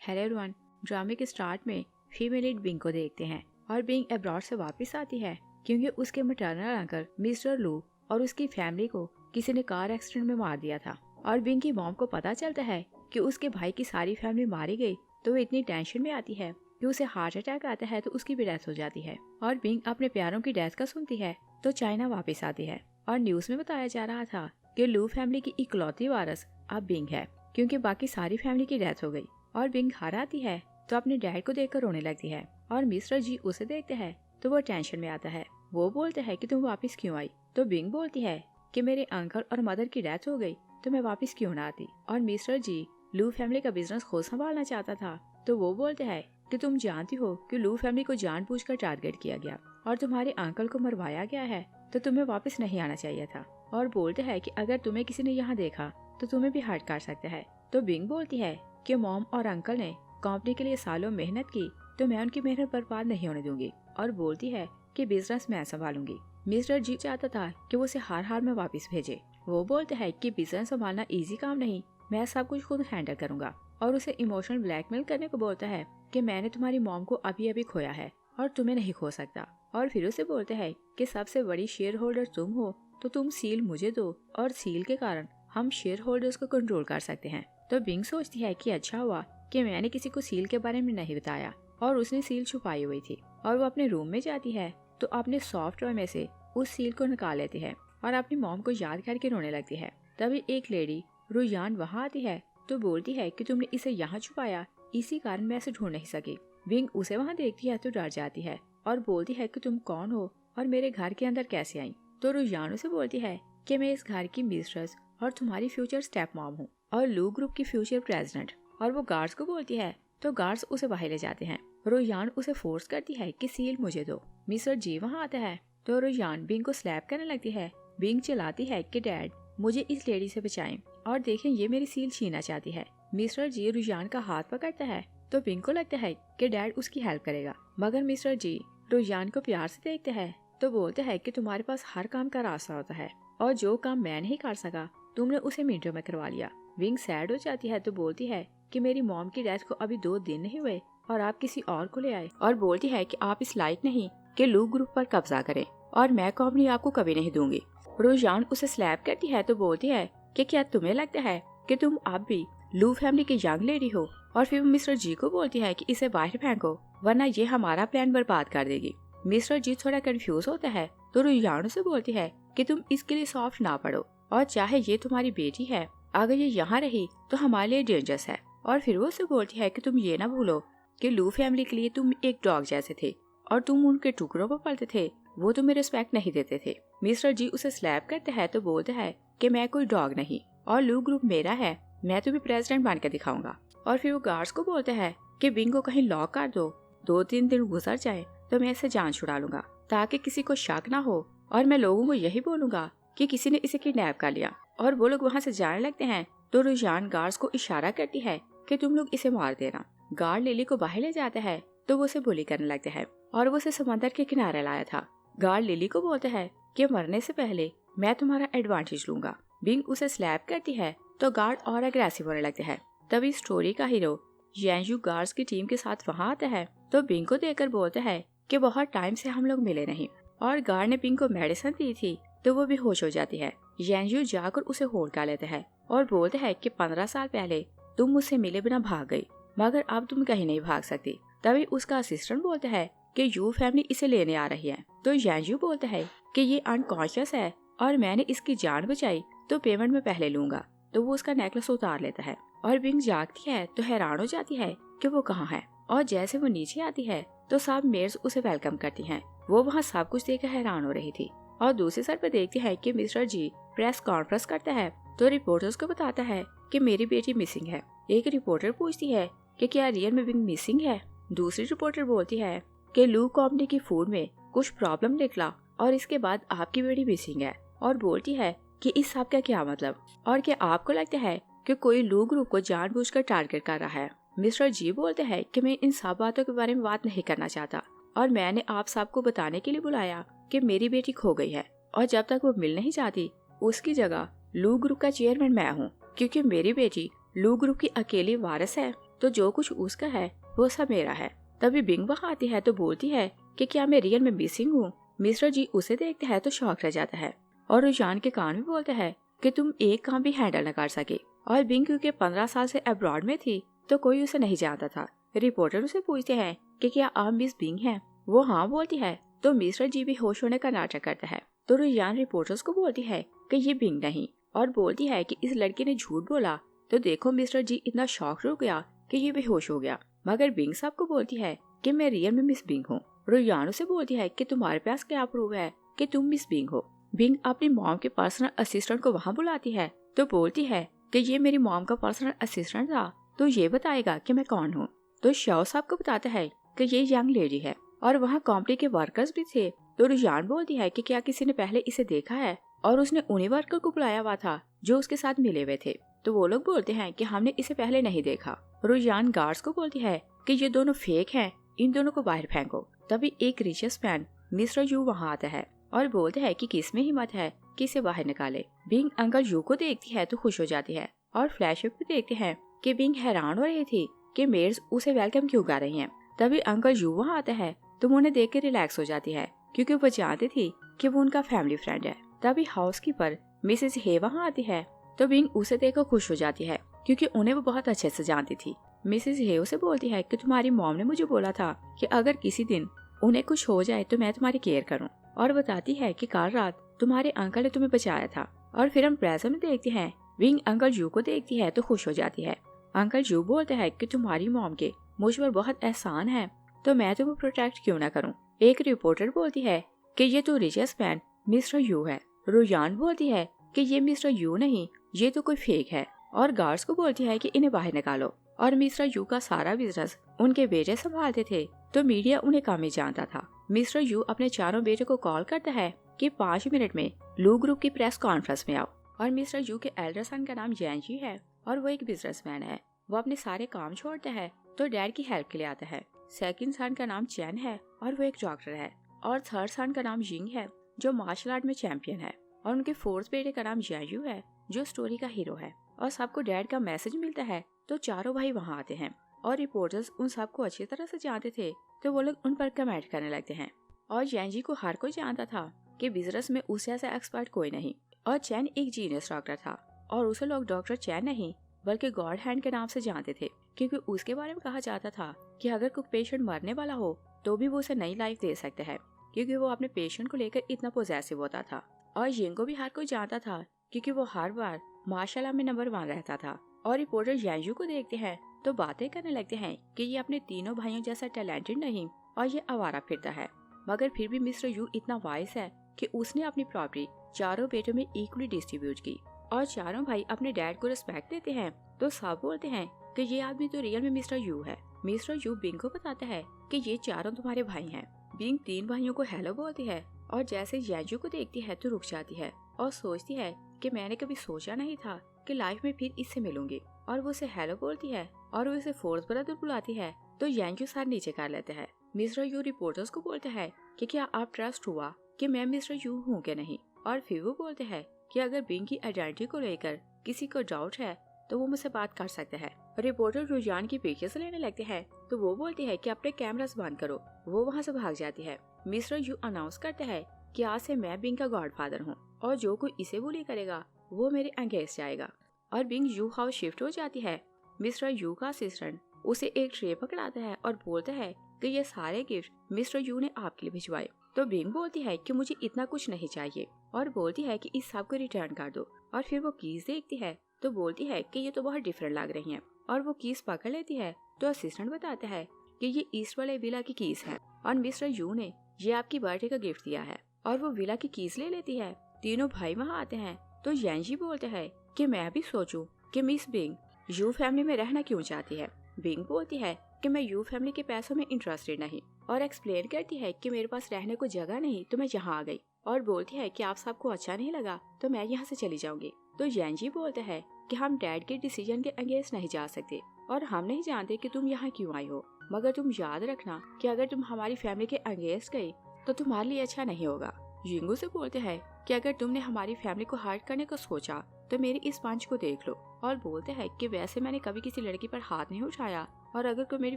Hello everyone. ड्रामे के start में फीमेल लीड बिंग को देखते हैं और बिंग अब्रॉड से वापस आती है क्योंकि उसके मैटरनल अंकल मिस्टर लू और उसकी फैमिली को किसी ने कार एक्सीडेंट में मार दिया था। और बिंग की मॉम को पता चलता है कि उसके भाई की सारी फैमिली मारी गई, तो वो इतनी टेंशन में आती है कि उसे हार्ट अटैक आता है, तो उसकी भी डेथ हो जाती है। और बिंग अपने प्यारों की डेथ का सुनती है तो चाइना वापस आती है और न्यूज में बताया जा रहा था कि लू फैमिली की इकलौती वारिस अब बिंग है क्योंकि बाकी सारी फैमिली की डेथ हो गई। और बिंग घर आती है तो अपने डैड को देखकर रोने लगती है और मिस्टर जी उसे देखते हैं तो वो टेंशन में आता है। वो बोलते हैं कि तुम वापस क्यों आई, तो बिंग बोलती है कि मेरे अंकल और मदर की डेथ हो गई तो मैं वापस क्यों ना आती। और मिस्टर जी लू फैमिली का बिजनेस खुद संभालना चाहता था, तो वो बोलते हैं कि तुम जानती हो कि लू फैमिली को जानबूझकर टारगेट किया गया और तुम्हारे अंकल को मरवाया गया है, तो तुम्हें वापस नहीं आना चाहिए था। और बोलते हैं कि अगर तुम्हें किसी ने यहाँ देखा तो तुम्हें भी हर्ट कर सकता है। तो बिंग बोलती है कि मॉम और अंकल ने कंपनी के लिए सालों मेहनत की, तो मैं उनकी मेहनत बर्बाद नहीं होने दूंगी। और बोलती है कि बिजनेस मैं संभालूंगी। मिस्टर जी चाहता था कि वो उसे हार हार में वापस भेजे। वो बोलते हैं कि बिजनेस संभालना इजी काम नहीं, मैं सब कुछ खुद हैंडल करूंगा। और उसे इमोशनल ब्लैकमेल करने को बोलता है कि मैंने तुम्हारी मॉम को अभी अभी खोया है और तुम्हें नहीं खो सकता। और फिर उसे बोलते हैं कि सबसे बड़ी शेयर होल्डर तुम हो, तो तुम सील मुझे दो और सील के कारण हम शेयर होल्डर्स को कंट्रोल कर सकते हैं। तो बिंग सोचती है कि अच्छा हुआ कि मैंने किसी को सील के बारे में नहीं बताया और उसने सील छुपाई हुई थी। और वो अपने रूम में जाती है तो अपने सॉफ्टवेयर में से उस सील को निकाल लेती है और अपनी मॉम को याद करके रोने लगती है। तभी एक लेडी रुयान वहाँ आती है तो बोलती है कि तुमने इसे यहाँ छुपाया, इसी कारण मैं इसे ढूंढ नहीं सकी। बिंग उसे वहाँ देखती है तो डर जाती है और बोलती है कि तुम कौन हो और मेरे घर के अंदर कैसे आई। तो रुयान उसे बोलती है कि मैं इस घर की मिस्ट्रेस और तुम्हारी फ्यूचर स्टेप मॉम हूँ और लू ग्रुप की फ्यूचर प्रेसिडेंट। और वो गार्ड्स को बोलती है तो गार्ड्स उसे बाहर ले जाते हैं। रुयान उसे फोर्स करती है कि सील मुझे दो। मिस्टर जी वहाँ आता है तो रुयान बिंग को स्लैप करने लगती है। बिंग चिल्लाती है कि डैड मुझे इस लेडी से बचाएं और देखें ये मेरी सील छीनना चाहती है। मिस्टर जी रुयान का हाथ पकड़ता है तो बिंग को लगता है कि डैड उसकी हेल्प करेगा, मगर मिस्टर जी रुयान को प्यार से देखते हैं तो बोलते हैं कि तुम्हारे पास हर काम का रास्ता होता है और जो काम मैं नहीं कर सका तुमने उसे मिनटों में करवा लिया। बिंग सैड हो जाती है तो बोलती है कि मेरी मॉम की डेथ को अभी 2 दिन नहीं हुए और आप किसी और को ले आए। और बोलती है कि आप इस लायक नहीं कि लू ग्रुप पर कब्जा करें और मैं कंपनी आपको कभी नहीं दूंगी। रुयान उसे स्लैप करती है तो बोलती है कि क्या तुम्हें लगता है कि तुम अब भी लू फैमिली की यंग लेडी हो। और फिर मिस्टर जी को बोलती है कि इसे बाहर फेंको वरना ये हमारा प्लान बर्बाद कर देगी। मिस्टर जी थोड़ा कंफ्यूज होता है तो रुयान से बोलती है कि तुम इसके लिए सॉफ्ट ना पड़ो और चाहे ये तुम्हारी बेटी है, अगर ये यहाँ रही तो हमारे लिए डेंजरस है। और फिर वो उसे बोलती है कि तुम ये ना भूलो कि लू फैमिली के लिए तुम एक डॉग जैसे थे और तुम उनके टुकड़ों पर पलते थे, वो तुम्हें रिस्पेक्ट नहीं देते थे। मिस्टर जी उसे स्लैप करते हैं तो बोलते हैं कि मैं कोई डॉग नहीं और लू ग्रुप मेरा है, मैं तुम्हें प्रेसिडेंट बन के दिखाऊंगा। और फिर वो गार्ड्स को बोलते हैं कि बिंग को कहीं लॉक कर दो, 2-3 दिन गुजर जाए तो मैं इसे जान छुड़ा लूंगा ताकि किसी को शक ना हो और मैं लोगों को यही बोलूंगा कि किसी ने इसे किडनैप कर लिया। और वो लोग वहाँ से जाने लगते हैं तो रुयान गार्ड्स को इशारा करती है कि तुम लोग इसे मार देना। गार्ड लिली को बाहर ले जाता है तो वो उसे बुली करने लगते हैं और वो उसे समंदर के किनारे लाया था। गार्ड लिली को बोलते हैं कि मरने से पहले मैं तुम्हारा एडवांटेज लूंगा। बिंग उसे स्लैप करती है तो गार्ड और अग्रेसिव होने लगते हैं। तभी स्टोरी का हीरो येंजू गार्ड्स की टीम के साथ वहाँ आता है तो बिंग को देखकर बोलता है कि बहुत टाइम से हम लोग मिले नहीं। और गार्ड ने बिंग को मेडिसिन दी थी तो वो बेहोश हो जाती है। येंजू जाकर उसे होल्ड कर लेता है और बोलते हैं कि 15 साल पहले तुम मुझसे मिले बिना भाग गई, मगर अब तुम कहीं नहीं भाग सकती। तभी उसका असिस्टेंट बोलता है कि यू फैमिली इसे लेने आ रही है। तो येंजू बोलता है कि ये अनकॉन्शियस है और मैंने इसकी जान बचाई तो पेमेंट में पहले लूंगा। तो वो उसका नेकलेस उतार लेता है और बिंग जागती है तो हैरान हो जाती है कि वो कहाँ है। और जैसे वो नीचे आती है तो सब मेयर्स उसे वेलकम करती हैं। वो वहाँ सब कुछ देखकर हैरान हो रही थी। और दूसरी साइड पर देखती है कि मिस्टर जी प्रेस कॉन्फ्रेंस करता है तो रिपोर्टर्स को बताता है कि मेरी बेटी मिसिंग है। एक रिपोर्टर पूछती है कि क्या रियल में बिंग मिसिंग है। दूसरी रिपोर्टर बोलती है कि लू कंपनी की फूड में कुछ प्रॉब्लम निकला और इसके बाद आपकी बेटी मिसिंग है। और बोलती है कि इस सब का क्या मतलब और क्या आपको लगता है कि कोई लू ग्रुप को जानबूझकर टारगेट कर रहा है। मिस्टर जी बोलते हैं कि मैं इन सब बातों के बारे में बात नहीं करना चाहता और मैंने आप सबको बताने के लिए बुलाया कि मेरी बेटी खो गई है और जब तक वो मिल नहीं जाती उसकी जगह लू ग्रुप का चेयरमैन मैं हूँ, क्योंकि मेरी बेटी लू ग्रुप की अकेली वारिस है तो जो कुछ उसका है वो सब मेरा है। तभी बिंग वहाँ आती है तो बोलती है कि क्या मैं रियल में मिसिंग हूँ। मिस्टर जी उसे देखते हैं तो शॉक रह जाता है और रुझान के कान में बोलता है कि तुम एक काम भी हैंडल न कर सके। और बिंग क्योंकि 15 साल से अब्रॉड में थी तो कोई उसे नहीं जानता था। रिपोर्टर उसे पूछते हैं कि क्या आप मिस बिंग हैं। वो हाँ बोलती है तो मिस्टर जी भी होश होने का नाटक करता है। तो रुझान रिपोर्टर्स को बोलती है कि ये बिंग नहीं और बोलती है कि इस लड़के ने झूठ बोला। तो देखो मिस्टर जी इतना शॉक हो गया कि ये बेहोश हो गया। मगर बिंग साहब को बोलती है कि मैं रियल में मिस बिंग हूँ। रुझान उसे बोलती है कि तुम्हारे पास क्या प्रूफ है कि तुम मिस बिंग हो। बिंग अपनी मॉम के पर्सनल असिस्टेंट को वहाँ बुलाती है तो बोलती है कि ये मेरी मॉम का पर्सनल असिस्टेंट था तो ये बताएगा कि मैं कौन हूँ। तो शाह साहब को बताता है कि ये यंग लेडी है और वहाँ कंपनी के वर्कर्स भी थे। तो रुझान बोलती है कि क्या किसी ने पहले इसे देखा है और उसने उन्हीं वर्कर को बुलाया हुआ था जो उसके साथ मिले हुए थे। तो वो लोग बोलते हैं कि हमने इसे पहले नहीं देखा। रुझान गार्ड्स को बोलती है कि ये दोनों फेक हैं, इन दोनों को बाहर फेंको। तभी एक रिचेस्ट मैन मिस्टर यू वहाँ आता है और बोलते हैं कि किसमें हिम्मत है कि इसे बाहर निकाले। बिंग अंकल यू को देखती है तो खुश हो जाती है और फ्लैशबैक भी देखते हैं कि बिंग हैरान हो रही थी कि मेड्स उसे वेलकम क्यों कर रही हैं। तभी अंकल यू वहाँ आता है तो उन्हें देख के रिलैक्स हो जाती है क्योंकि वो जानती थी कि वो उनका फैमिली फ्रेंड है। तभी हाउसकीपर मिसेस हे वहाँ आती है तो बिंग उसे देखकर खुश हो जाती है क्योंकि उन्हें वो बहुत अच्छे से जानती थी। मिसेस हे उसे बोलती है कि तुम्हारी मॉम ने मुझे बोला था कि अगर किसी दिन उन्हें कुछ हो जाए तो मैं तुम्हारी केयर करूं। और बताती है कि कल रात तुम्हारे अंकल ने तुम्हें बचाया था। और फिर हम प्रेजेंट में देखते हैं बिंग अंकल यू को देखती है तो खुश हो जाती है। अंकल यू बोलते हैं कि तुम्हारी मॉम के मुझ पर बहुत एहसान है तो मैं तुम्हें प्रोटेक्ट क्यों ना करूं। एक रिपोर्टर बोलती है कि ये तो रिचेस्ट मैन मिस्टर यू है। रुझान बोलती है कि ये मिस्टर यू नहीं, ये तो कोई फेक है। और गार्ड्स को बोलती है कि इन्हें बाहर निकालो। और मिस्टर यू का सारा बिजनेस उनके बेटे संभालते थे तो मीडिया उन्हें कम ही जानता था। मिस्टर यू अपने चारों बेटे को कॉल करता है कि 5 मिनट में लू ग्रुप की प्रेस कॉन्फ्रेंस में आओ। और मिस्टर यू के एल्डर सन का नाम जैनजी है और वो एक बिजनेसमैन है। वो अपने सारे काम छोड़ता है तो डैड की हेल्प के लिए आता है। सेकंड सन का नाम चैन है और वो एक डॉक्टर है। और थर्ड सन का नाम जिंग है जो मार्शल आर्ट में चैंपियन है। और उनके फोर्थ बेटे का नाम जैयू है जो स्टोरी का हीरो है। और सबको डैड का मैसेज मिलता है तो चारों भाई वहाँ आते हैं। और रिपोर्टर्स उन सबको अच्छी तरह से जानते थे तो वो लोग उन पर कमेंट करने लगते हैं। और जैनजी को हर कोई जानता था कि बिजनेस में उससे ऐसा एक्सपर्ट कोई नहीं। और चैन एक जीनियस डॉक्टर था और उसे लोग डॉक्टर चैन नहीं बल्कि गॉड हैंड के नाम से जानते थे क्योंकि उसके बारे में कहा जाता था कि अगर कोई पेशेंट मरने वाला हो तो भी वो उसे नई लाइफ दे सकते हैं क्योंकि वो अपने पेशेंट को लेकर इतना पोजेसिव होता था। और यिंग को भी हर कोई जानता था क्योंकि वो हर बार मार्शल आर्ट में नंबर 1 रहता था। और रिपोर्टर यांजू को देखते हैं तो बातें करने लगते हैं कि ये अपने तीनों भाइयों जैसा टैलेंटेड नहीं और ये आवारा फिरता है। मगर फिर भी मिस्टर यू इतना वाइस है कि उसने अपनी प्रॉपर्टी चारों बेटों में इक्वली डिस्ट्रीब्यूट की। और चारों भाई अपने डैड को रिस्पेक्ट देते हैं तो सब बोलते हैं कि ये आदमी तो रियल में मिस्टर यू है। मिस्टर यू बिंग को बताता है कि ये चारों तुम्हारे भाई हैं। बिंग 3 भाइयों को हेलो बोलती है और जैसे यांजू को देखती है तो रुक जाती है और सोचती है कि मैंने कभी सोचा नहीं था कि लाइफ में फिर इससे मिलूंगी। और वो उसे हेलो बोलती है और वो इसे फोर्थ ब्रदर बुलाती है तो यांजू सार नीचे कर लेते हैं। मिस्टर यू रिपोर्टर्स को बोलते हैं कि क्या आप ट्रस्ट हुआ कि मैं मिस्टर यू हूँ क्या नहीं। और फिर वो बोलते हैं कि अगर बिंग की आइडेंटिटी को लेकर किसी को डाउट है तो वो मुझसे बात कर सकते हैं। रिपोर्टर रुझान की पिक्चर्स लेने लगते हैं तो वो बोलती है कि अपने कैमरास बंद करो। वो वहाँ से भाग जाती है। मिस्टर यू अनाउंस करते हैं कि आज से मैं बिंग का गॉडफादर हूँ और जो कोई इसे बुली करेगा वो मेरे अगेंस्ट जाएगा। और बिंग यू हाउस शिफ्ट हो जाती है। मिस्टर यू का असिस्टेंट उसे एक ट्रे पकड़ाता है और बोलता है कि ये सारे गिफ्ट मिस्टर यू ने आपके लिए भिजवाए। तो बिंग बोलती है कि मुझे इतना कुछ नहीं चाहिए और बोलती है कि इस सब को रिटर्न कर दो। और फिर वो कीज देखती है तो बोलती है कि ये तो बहुत डिफरेंट लग रही हैं। और वो कीज पकड़ लेती है तो असिस्टेंट बताता है कि ये ईस्ट वाले विला की कीज है और मिस्टर यू ने ये आपकी बर्थडे का गिफ्ट दिया है। और वो विला की कीज ले लेती है। तीनों भाई वहाँ आते हैं तो यांजी बोलते हैं कि मैं भी सोचूं कि मिस बिंग यू फैमिली में रहना क्यों चाहती है। बिंग बोलती है कि मैं यू फैमिली के पैसों में इंटरेस्टेड नहीं और एक्सप्लेन करती है कि मेरे पास रहने को जगह नहीं तो मैं यहाँ आ गई। और बोलती है कि आप सबको अच्छा नहीं लगा तो मैं यहाँ से चली जाऊंगी। तो यांजी बोलते हैं कि हम डैड के डिसीजन के अगेंस्ट नहीं जा सकते और हम नहीं जानते कि तुम यहाँ क्यों आई हो। मगर तुम याद रखना कि अगर तुम हमारी फैमिली के अगेंस्ट गई तो तुम्हारे लिए अच्छा नहीं होगा। यिंगू से बोलते हैं कि अगर तुमने हमारी फैमिली को हर्ट करने को सोचा तो मेरी इस पंच को देख लो। और बोलते हैं कि वैसे मैंने कभी किसी लड़की पर हाथ नहीं उठाया और अगर कोई मेरी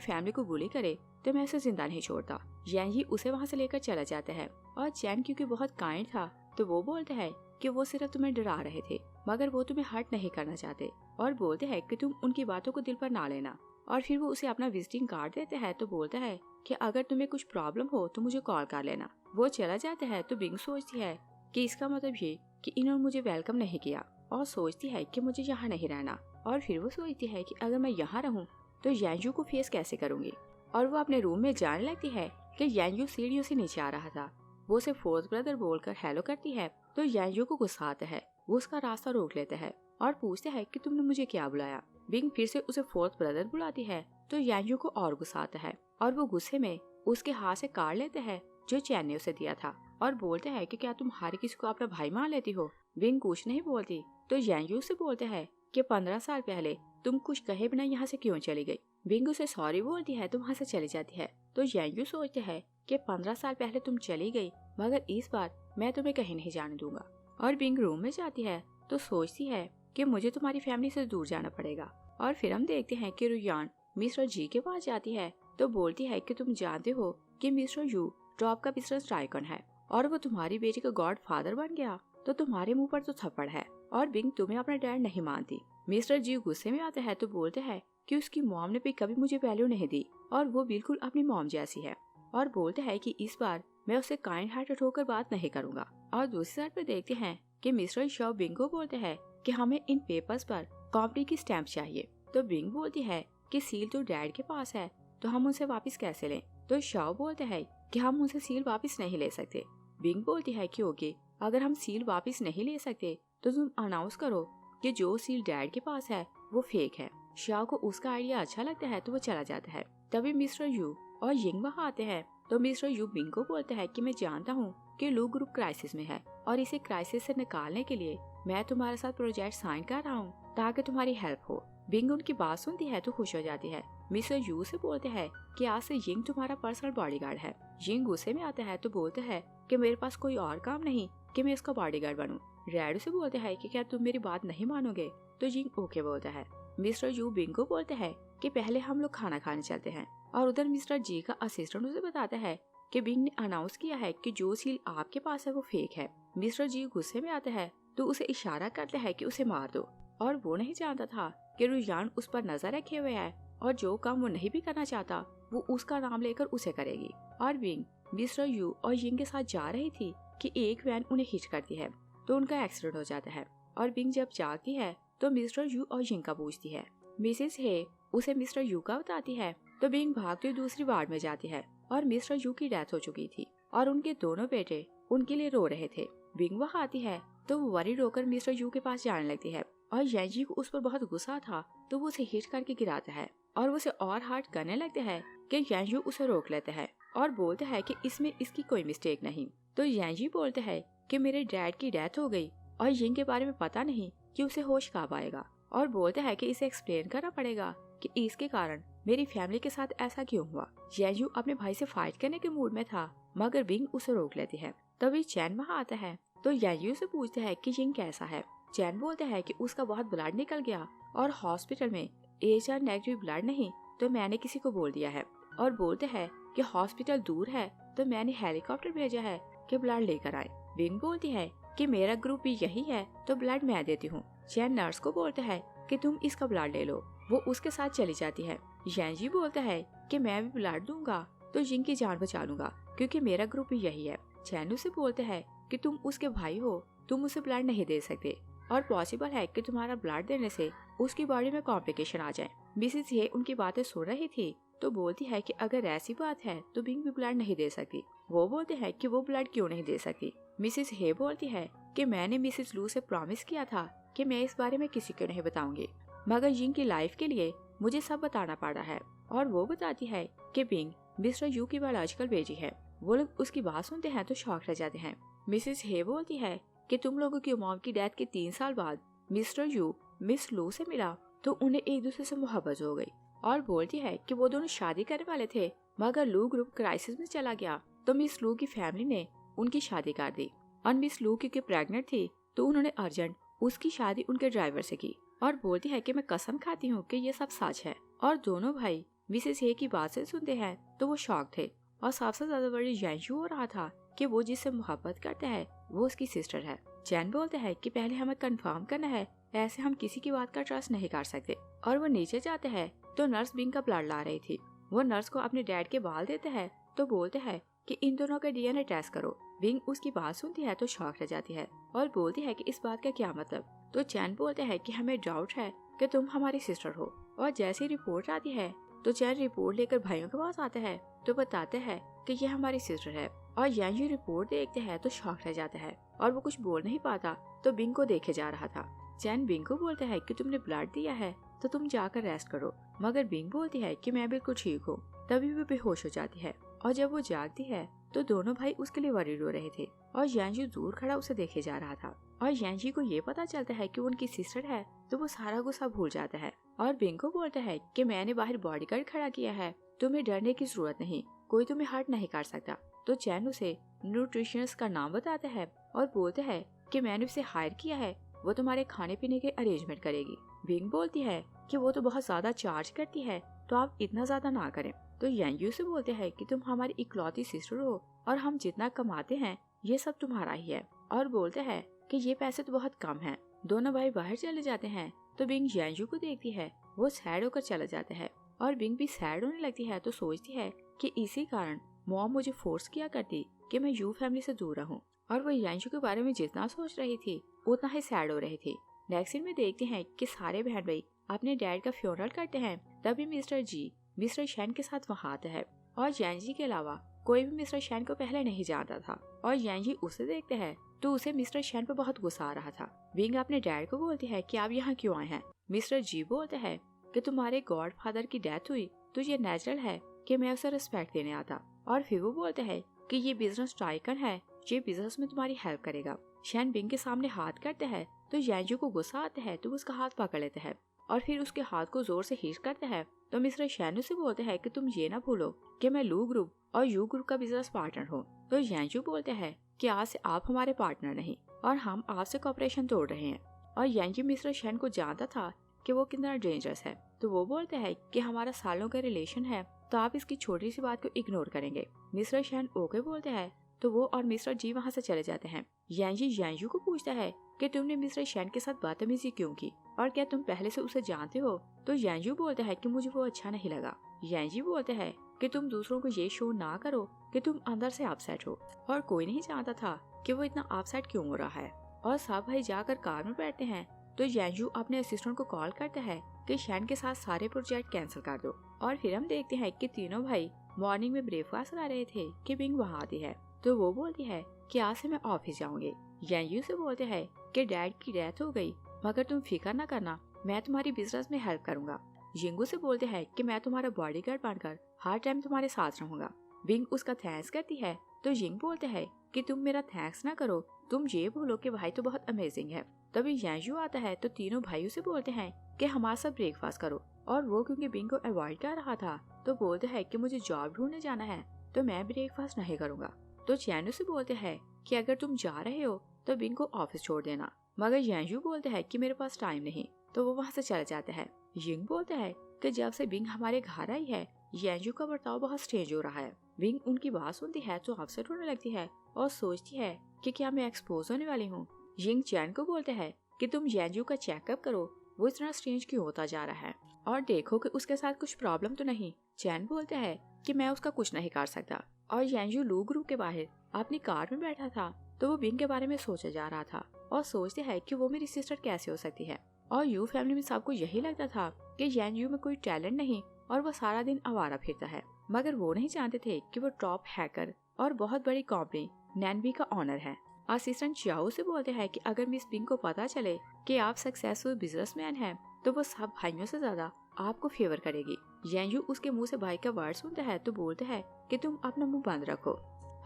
फैमिली को बुली करे तो मैं उसे जिंदा नहीं छोड़ता। यान उसे वहाँ से लेकर चला जाता है और चैन क्योंकि बहुत काइंड था तो वो बोलते हैं कि वो सिर्फ तुम्हें डरा रहे थे मगर वो तुम्हें हर्ट नहीं करना चाहते और बोलते हैं कि तुम उनकी बातों को दिल पर ना लेना। और फिर वो उसे अपना विजिटिंग कार्ड देते हैं तो बोलता है कि अगर तुम्हें कुछ प्रॉब्लम हो तो मुझे कॉल कर लेना। वो चला जाता है तो बिंग सोचती है कि इसका मतलब ये कि इन्होंने मुझे वेलकम नहीं किया और सोचती है कि मुझे यहाँ नहीं रहना। और फिर वो सोचती है कि अगर मैं यहाँ रहूँ तो यांजू को फेस कैसे करूंगी। और वो अपने रूम में जाने लगती है कि यांजू सीढ़ियों से नीचे आ रहा था। वो उसे फोर्थ ब्रदर बोलकर हेलो करती है तो यांजू को गुस्सा आता है। वो उसका रास्ता रोक लेता है और पूछता है कि तुमने मुझे क्या बुलाया। बिंग फिर से उसे फोर्थ ब्रदर बुलाती है तो यांजू को और गुस्सा आता है और वो गुस्से में उसके हाथ से काट लेते हैं जो चैन ने उसे दिया था और बोलते हैं कि क्या तुम हर किसी को अपना भाई मान लेती हो। बिंग कुछ नहीं बोलती तो यांजू से बोलते हैं कि 15 साल पहले तुम कुछ कहे बिना यहाँ से क्यों चली गई। बिंग उसे सॉरी बोलती है तो वहाँ से चली जाती है। तो यांजू सोचते हैं कि 15 साल पहले तुम चली गई मगर इस बार मैं तुम्हें कहीं नहीं जाने दूंगा। और बिंग रूम में जाती है तो सोचती है कि मुझे तुम्हारी फैमिली से दूर जाना पड़ेगा। और फिर हम देखते हैं कि रुयान मिस्टर जी के पास जाती है तो बोलती है कि तुम जानते हो कि मिस्टर यू टॉप का बिजनेस टाइकन है और वो तुम्हारी बेटी का गॉड फादर बन गया तो तुम्हारे मुंह पर तो थप्पड़ है और बिंग तुम्हें अपना डैड नहीं मानती। मिस्टर जी गुस्से में आते हैं तो बोलते हैं कि उसकी मॉम ने भी कभी मुझे वैल्यू नहीं दी और वो बिल्कुल अपनी मॉम जैसी है। और बोलते हैं कि इस बार मैं उससे काइंड हार्टेड होकर बात नहीं करूंगा। और दूसरी साइड पर देखते हैं कि मिस्टर शॉ बिंग को बोलते हैं कि हमें इन पेपर्स पर कॉपी की स्टैंप चाहिए। तो बिंग बोलती है कि सील तो डैड के पास है तो हम उनसे वापस कैसे लें। तो शॉ बोलते हैं कि हम उनसे सील वापस नहीं ले सकते। बिंग बोलती है कि ओके अगर हम सील वापस नहीं ले सकते तो तुम अनाउंस करो कि जो सील डैड के पास है वो फेक है। शॉ को उसका आइडिया अच्छा लगता है तो वो चला जाता है। तभी मिस्टर यू और यिंग वहाँ आते हैं तो मिस्टर यू बिंग को बोलते हैं कि मैं जानता हूँ कि लू ग्रुप क्राइसिस में है और इसे क्राइसिस से निकालने के लिए मैं तुम्हारे साथ प्रोजेक्ट साइन कर रहा हूँ ताकि तुम्हारी हेल्प हो। बिंग उनकी बात सुनती है तो खुश हो जाती है। मिस्टर यू से बोलते हैं कि आज से यिंग तुम्हारा पर्सनल बॉडीगार्ड है। यिंग गुस्से में आता है तो बोलते हैं कि मेरे पास कोई और काम नहीं कि मैं इसका बॉडीगार्ड बनूं। रैडू से बोलते हैं कि क्या तुम मेरी बात नहीं मानोगे तो यिंग ओके बोलता है। मिस्टर यू बिंग को बोलते हैं कि पहले हम लोग खाना खाने चलते हैं। और उधर मिस्टर जी का असिस्टेंट उसे बताता है कि बिंग ने अनाउंस किया है कि जो सील आपके पास है वो फेक है। मिस्टर जी गुस्से में आता है तो उसे इशारा करते हैं कि उसे मार दो। और वो नहीं जानता था कि रुयान उस पर नजर रखे हुए है और जो काम वो नहीं भी करना चाहता वो उसका नाम लेकर उसे करेगी। और बिंग मिस्टर यू और यिंग के साथ जा रही थी कि एक वैन उन्हें हिट करती है तो उनका एक्सीडेंट हो जाता है। और बिंग जब जागती है तो मिस्टर यू और यिंग का पूछती है। मिसेस हे उसे मिस्टर यू का बताती है तो बिंग भागते हुए दूसरी वार्ड में जाती है और मिस्टर यू की डेथ हो चुकी थी और उनके दोनों बेटे उनके लिए रो रहे थे। बिंग वहाँ आती है तो वो वरीड होकर मिस्टर यू के पास जाने लगती है और यांजी को उस पर बहुत गुस्सा था तो वो उसे हिट करके गिराता है और वो उसे और हार्ड करने लगते हैं कि यांजू उसे रोक लेते हैं और बोलते हैं कि इसमें इसकी कोई मिस्टेक नहीं। तो यांजी बोलते हैं कि मेरे डैड की डेथ हो गई और यिंग के बारे में पता नहीं कि उसे होश कब आएगा और बोलते हैं कि इसे एक्सप्लेन करना पड़ेगा कि इसके कारण मेरी फैमिली के साथ ऐसा क्यों हुआ। यांजू अपने भाई से फाइट करने के मूड में था मगर बिंग उसे रोक लेती है। तभी चैन वहाँ आता है तो यांजू से पूछते हैं कि यिंग कैसा है। चैन बोलते हैं कि उसका बहुत ब्लड निकल गया और हॉस्पिटल में HR नेगेटिव ब्लड नहीं तो मैंने किसी को बोल दिया है। और बोलते हैं कि हॉस्पिटल दूर है तो मैंने हेलीकॉप्टर भेजा है कि ब्लड लेकर आए। बिंग बोलती है कि मेरा ग्रुप भी यही है तो ब्लड मैं देती हूँ। चैन नर्स को बोलता है कि तुम इसका ब्लड ले लो। वो उसके साथ चली जाती है। यांजी बोलता है कि मैं भी ब्लड दूंगा तो यिंग की जान बचा लूंगा क्योंकि मेरा ग्रुप भी यही है। चैन उसे बोलते हैं कि तुम उसके भाई हो, तुम उसे ब्लड नहीं दे सकते और पॉसिबल है कि तुम्हारा ब्लड देने से उसकी बॉडी में कॉम्प्लिकेशन आ जाए। मिसेस हे उनकी बातें सुन रही थी तो बोलती है कि अगर ऐसी बात है तो बिंग भी ब्लड नहीं दे सकती। वो बोलते हैं कि वो ब्लड क्यों नहीं दे सकती। मिसेस हे बोलती है कि मैंने मिसेस लू से प्रॉमिस किया था कि मैं इस बारे में किसी को नहीं बताऊंगी मगर यिंग की लाइफ के लिए मुझे सब बताना पड़ा है। और वो बताती है कि बिंग मिस्टर यू की बायोलॉजिकल बेटी है। वो लोग उसकी बात सुनते हैं तो शॉक रह जाते हैं। मिसेस हे बोलती है कि तुम लोगों की मॉम की डेथ के 3 साल बाद मिस्टर यू मिस लू से मिला तो उन्हें एक दूसरे से मोहब्बत हो गई। और बोलती है कि वो दोनों शादी करने वाले थे मगर लू ग्रुप क्राइसिस में चला गया तो मिस लू की फैमिली ने उनकी शादी कर दी। और मिस लू क्योंकि प्रेग्नेंट थी तो उन्होंने अर्जेंट उसकी शादी उनके ड्राइवर से की और बोलती है कि मैं कसम खाती हूँ कि ये सब सच है। और दोनों भाई मिसेस हे की बात से सुनते हैं तो वो शॉक थे और सबसे ज्यादा बड़ी यांशु हो रहा था कि वो जिससे मोहब्बत करता है वो उसकी सिस्टर है। चैन बोलते हैं कि पहले हमें कंफर्म करना है, ऐसे हम किसी की बात का ट्रस्ट नहीं कर सकते। और वो नीचे जाते हैं तो नर्स बिंग का ब्लड ला रही थी। वो नर्स को अपने डैड के बाल देते हैं तो बोलते हैं कि इन दोनों का डीएनए टेस्ट करो। बिंग उसकी बात सुनती है तो शॉक रह जाती है और बोलती है कि इस बात का क्या मतलब। तो चैन बोलते हैं कि हमें डाउट है कि तुम हमारी सिस्टर हो। और जैसे रिपोर्ट आती है तो चैन रिपोर्ट लेकर भाइयों के पास आता है तो बताते हैं कि ये हमारी सिस्टर है। और यांशु रिपोर्ट देखते हैं तो शॉक रह जाता है और वो कुछ बोल नहीं पाता तो बिंग को देखे जा रहा था। चैन बिंग को बोलता है कि तुमने ब्लड दिया है तो तुम जाकर रेस्ट करो, मगर बिंग बोलती है कि मैं बिल्कुल ठीक हूँ। तभी वो बेहोश हो जाती है और जब वो जागती है तो दोनों भाई उसके लिए वरीड हो रहे थे और यांशु दूर खड़ा उसे देखे जा रहा था। और यांशी को ये पता चलता है कि वो उनकी सिस्टर है तो वो सारा गुस्सा भूल जाता है और बिंग को बोलता है कि मैंने बाहर बॉडीगार्ड खड़ा किया है, तुम्हें डरने की जरूरत नहीं, कोई तुम्हें हर्ट नहीं कर सकता। तो चैन उसे न्यूट्रिशनिस्ट का नाम बताता है और बोलता है कि मैंने उसे हायर किया है, वो तुम्हारे खाने पीने के अरेंजमेंट करेगी। बिंग बोलती है कि वो तो बहुत ज्यादा चार्ज करती है तो आप इतना ज्यादा ना करें। तो यांयू से बोलते हैं कि तुम हमारी इकलौती सिस्टर हो और हम जितना कमाते हैं ये सब तुम्हारा ही है। और बोलते हैं कि ये पैसे तो बहुत कम हैं। दोनों भाई बाहर चले जाते हैं तो बिंग यांयू को देखती है, वो सैड होकर चला जाता है और बिंग भी सैड होने लगती है तो सोचती है कि इसी कारण मॉम मुझे फोर्स किया करती कि मैं यू फैमिली से दूर रहूं। और वो यांशु के बारे में जितना सोच रही थी उतना ही सैड हो रही थी। नेक्स्ट सीन में देखते हैं कि सारे बहन भाई अपने डैड का फ्यूनरल करते हैं। तभी मिस्टर शैन के साथ वहाँ आता है और यांजी के अलावा कोई भी मिस्टर शैन को पहले नहीं जानता था। और यांजी उसे देखते हैं तो उसे मिस्टर शैन पर बहुत गुस्सा आ रहा था। विंग अपने डैड को बोलती है कि आप यहाँ क्यों आए हैं। मिस्टर जी बोलते हैं कि तुम्हारे गॉड फादर की डेथ हुई तो ये नेचुरल है कि मैं उसे रिस्पेक्ट देने आता। और फिर वो बोलते हैं कि ये बिजनेस टाइकन है, ये बिजनेस में तुम्हारी हेल्प करेगा। शैन बिंग के सामने हाथ करते हैं तो यांजू को गुस्सा आता है तो उसका हाथ पकड़ लेते हैं और फिर उसके हाथ को जोर से हिट करते हैं। तो मिस्टर शैन से बोलते हैं कि तुम ये ना भूलो कि मैं लू ग्रुप और यू ग्रुप का बिजनेस पार्टनर हूँ। तो यांजू बोलते हैं कि आज से आप हमारे पार्टनर नहीं और हम आपसे कॉपरेशन तोड़ रहे हैं। और यांजू मिस्टर शैन को जानता था कि वो कितना डेंजरस है तो वो बोलते हैं कि हमारा सालों का रिलेशन है तो आप इसकी छोटी सी बात को इग्नोर करेंगे। मिस्टर शैन ओके बोलते हैं तो वो और मिस्टर जी वहाँ से चले जाते हैं। यांजू को पूछता है कि तुमने मिस्टर शैन के साथ बदतमीजी क्यों की और क्या तुम पहले से उसे जानते हो। तो यांजू बोलता है कि मुझे वो अच्छा नहीं लगा। यांजी बोलते हैं कि तुम दूसरों को ये शो ना करो कि तुम अंदर से अपसेट हो और कोई नहीं जानता था कि वो इतना अपसेट क्यों हो रहा है। और सब भाई जाकर कार में बैठते हैं तो यांजू अपने असिस्टेंट को कॉल करता है कि शैन के साथ सारे प्रोजेक्ट कैंसिल कर दो। और फिर हम देखते हैं कि तीनों भाई मॉर्निंग में ब्रेकफास्ट ला रहे थे कि बिंग वहाँ आती है तो वो बोलती है कि आज से मैं ऑफिस जाऊंगी। यांजू से बोलते हैं कि डैड की डेथ हो गई मगर तुम फिक्र न करना, मैं तुम्हारी बिजनेस में हेल्प करूंगा। जिंगू से बोलते हैं कि मैं तुम्हारा बॉडीगार्ड बनकर हर टाइम तुम्हारे साथ रहूंगा। बिंग उसका थैंक्स करती है तो जिंग बोलते हैं कि तुम मेरा थैंक्स ना करो, तुम ये बोलो कि भाई तो बहुत अमेजिंग है। तभी यांजू आता है तो तीनों भाइयों से बोलते हैं कि हमारे साथ ब्रेकफास्ट करो। और वो क्योंकि बिंग को अवॉइड कर रहा था तो बोलते हैं कि मुझे जॉब ढूंढने जाना है तो मैं ब्रेकफास्ट नहीं करूंगा। तो चैनू से बोलते हैं कि अगर तुम जा रहे हो तो बिंग को ऑफिस छोड़ देना, मगर यांजू बोलते हैं कि मेरे पास टाइम नहीं तो वो वहाँ से चले जाते हैं। यिंग बोलते हैं कि जब से बिंग हमारे घर आई है यांजू का बर्ताव बहुत स्ट्रेंज हो रहा है। बिंग उनकी बात सुनती है तो अपसेट होने लगती है और सोचती है कि क्या मैं एक्सपोज होने वाली हूँ। यिंग चैन को बोलते हैं कि तुम यांजू का चेकअप करो, वो इतना स्ट्रेंज क्यों होता जा रहा है और देखो कि उसके साथ कुछ प्रॉब्लम तो नहीं। चैन बोलते हैं कि मैं उसका कुछ नहीं कर सकता। और यांजू लू ग्रुप के बाहर अपनी कार में बैठा था तो वो बिंग के बारे में सोचा जा रहा था और सोचते हैं कि वो मेरी सिस्टर कैसे हो सकती है। और यू फैमिली में सबको यही लगता था कि यांजू में कोई टैलेंट नहीं और वो सारा दिन आवारा फिरता है, मगर वो नहीं जानते थे कि वो टॉप हैकर और बहुत बड़ी कंपनी नैनबी का ऑनर है। असिस्टेंट चाओ से बोलते हैं कि अगर मिस बिंग को पता चले कि आप सक्सेसफुल बिजनेसमैन हैं तो वो सब भाइयों से ज्यादा आपको फेवर करेगी। यांजू उसके मुंह से भाई का वर्ड सुनता है तो बोलते हैं कि तुम अपना मुंह बंद रखो।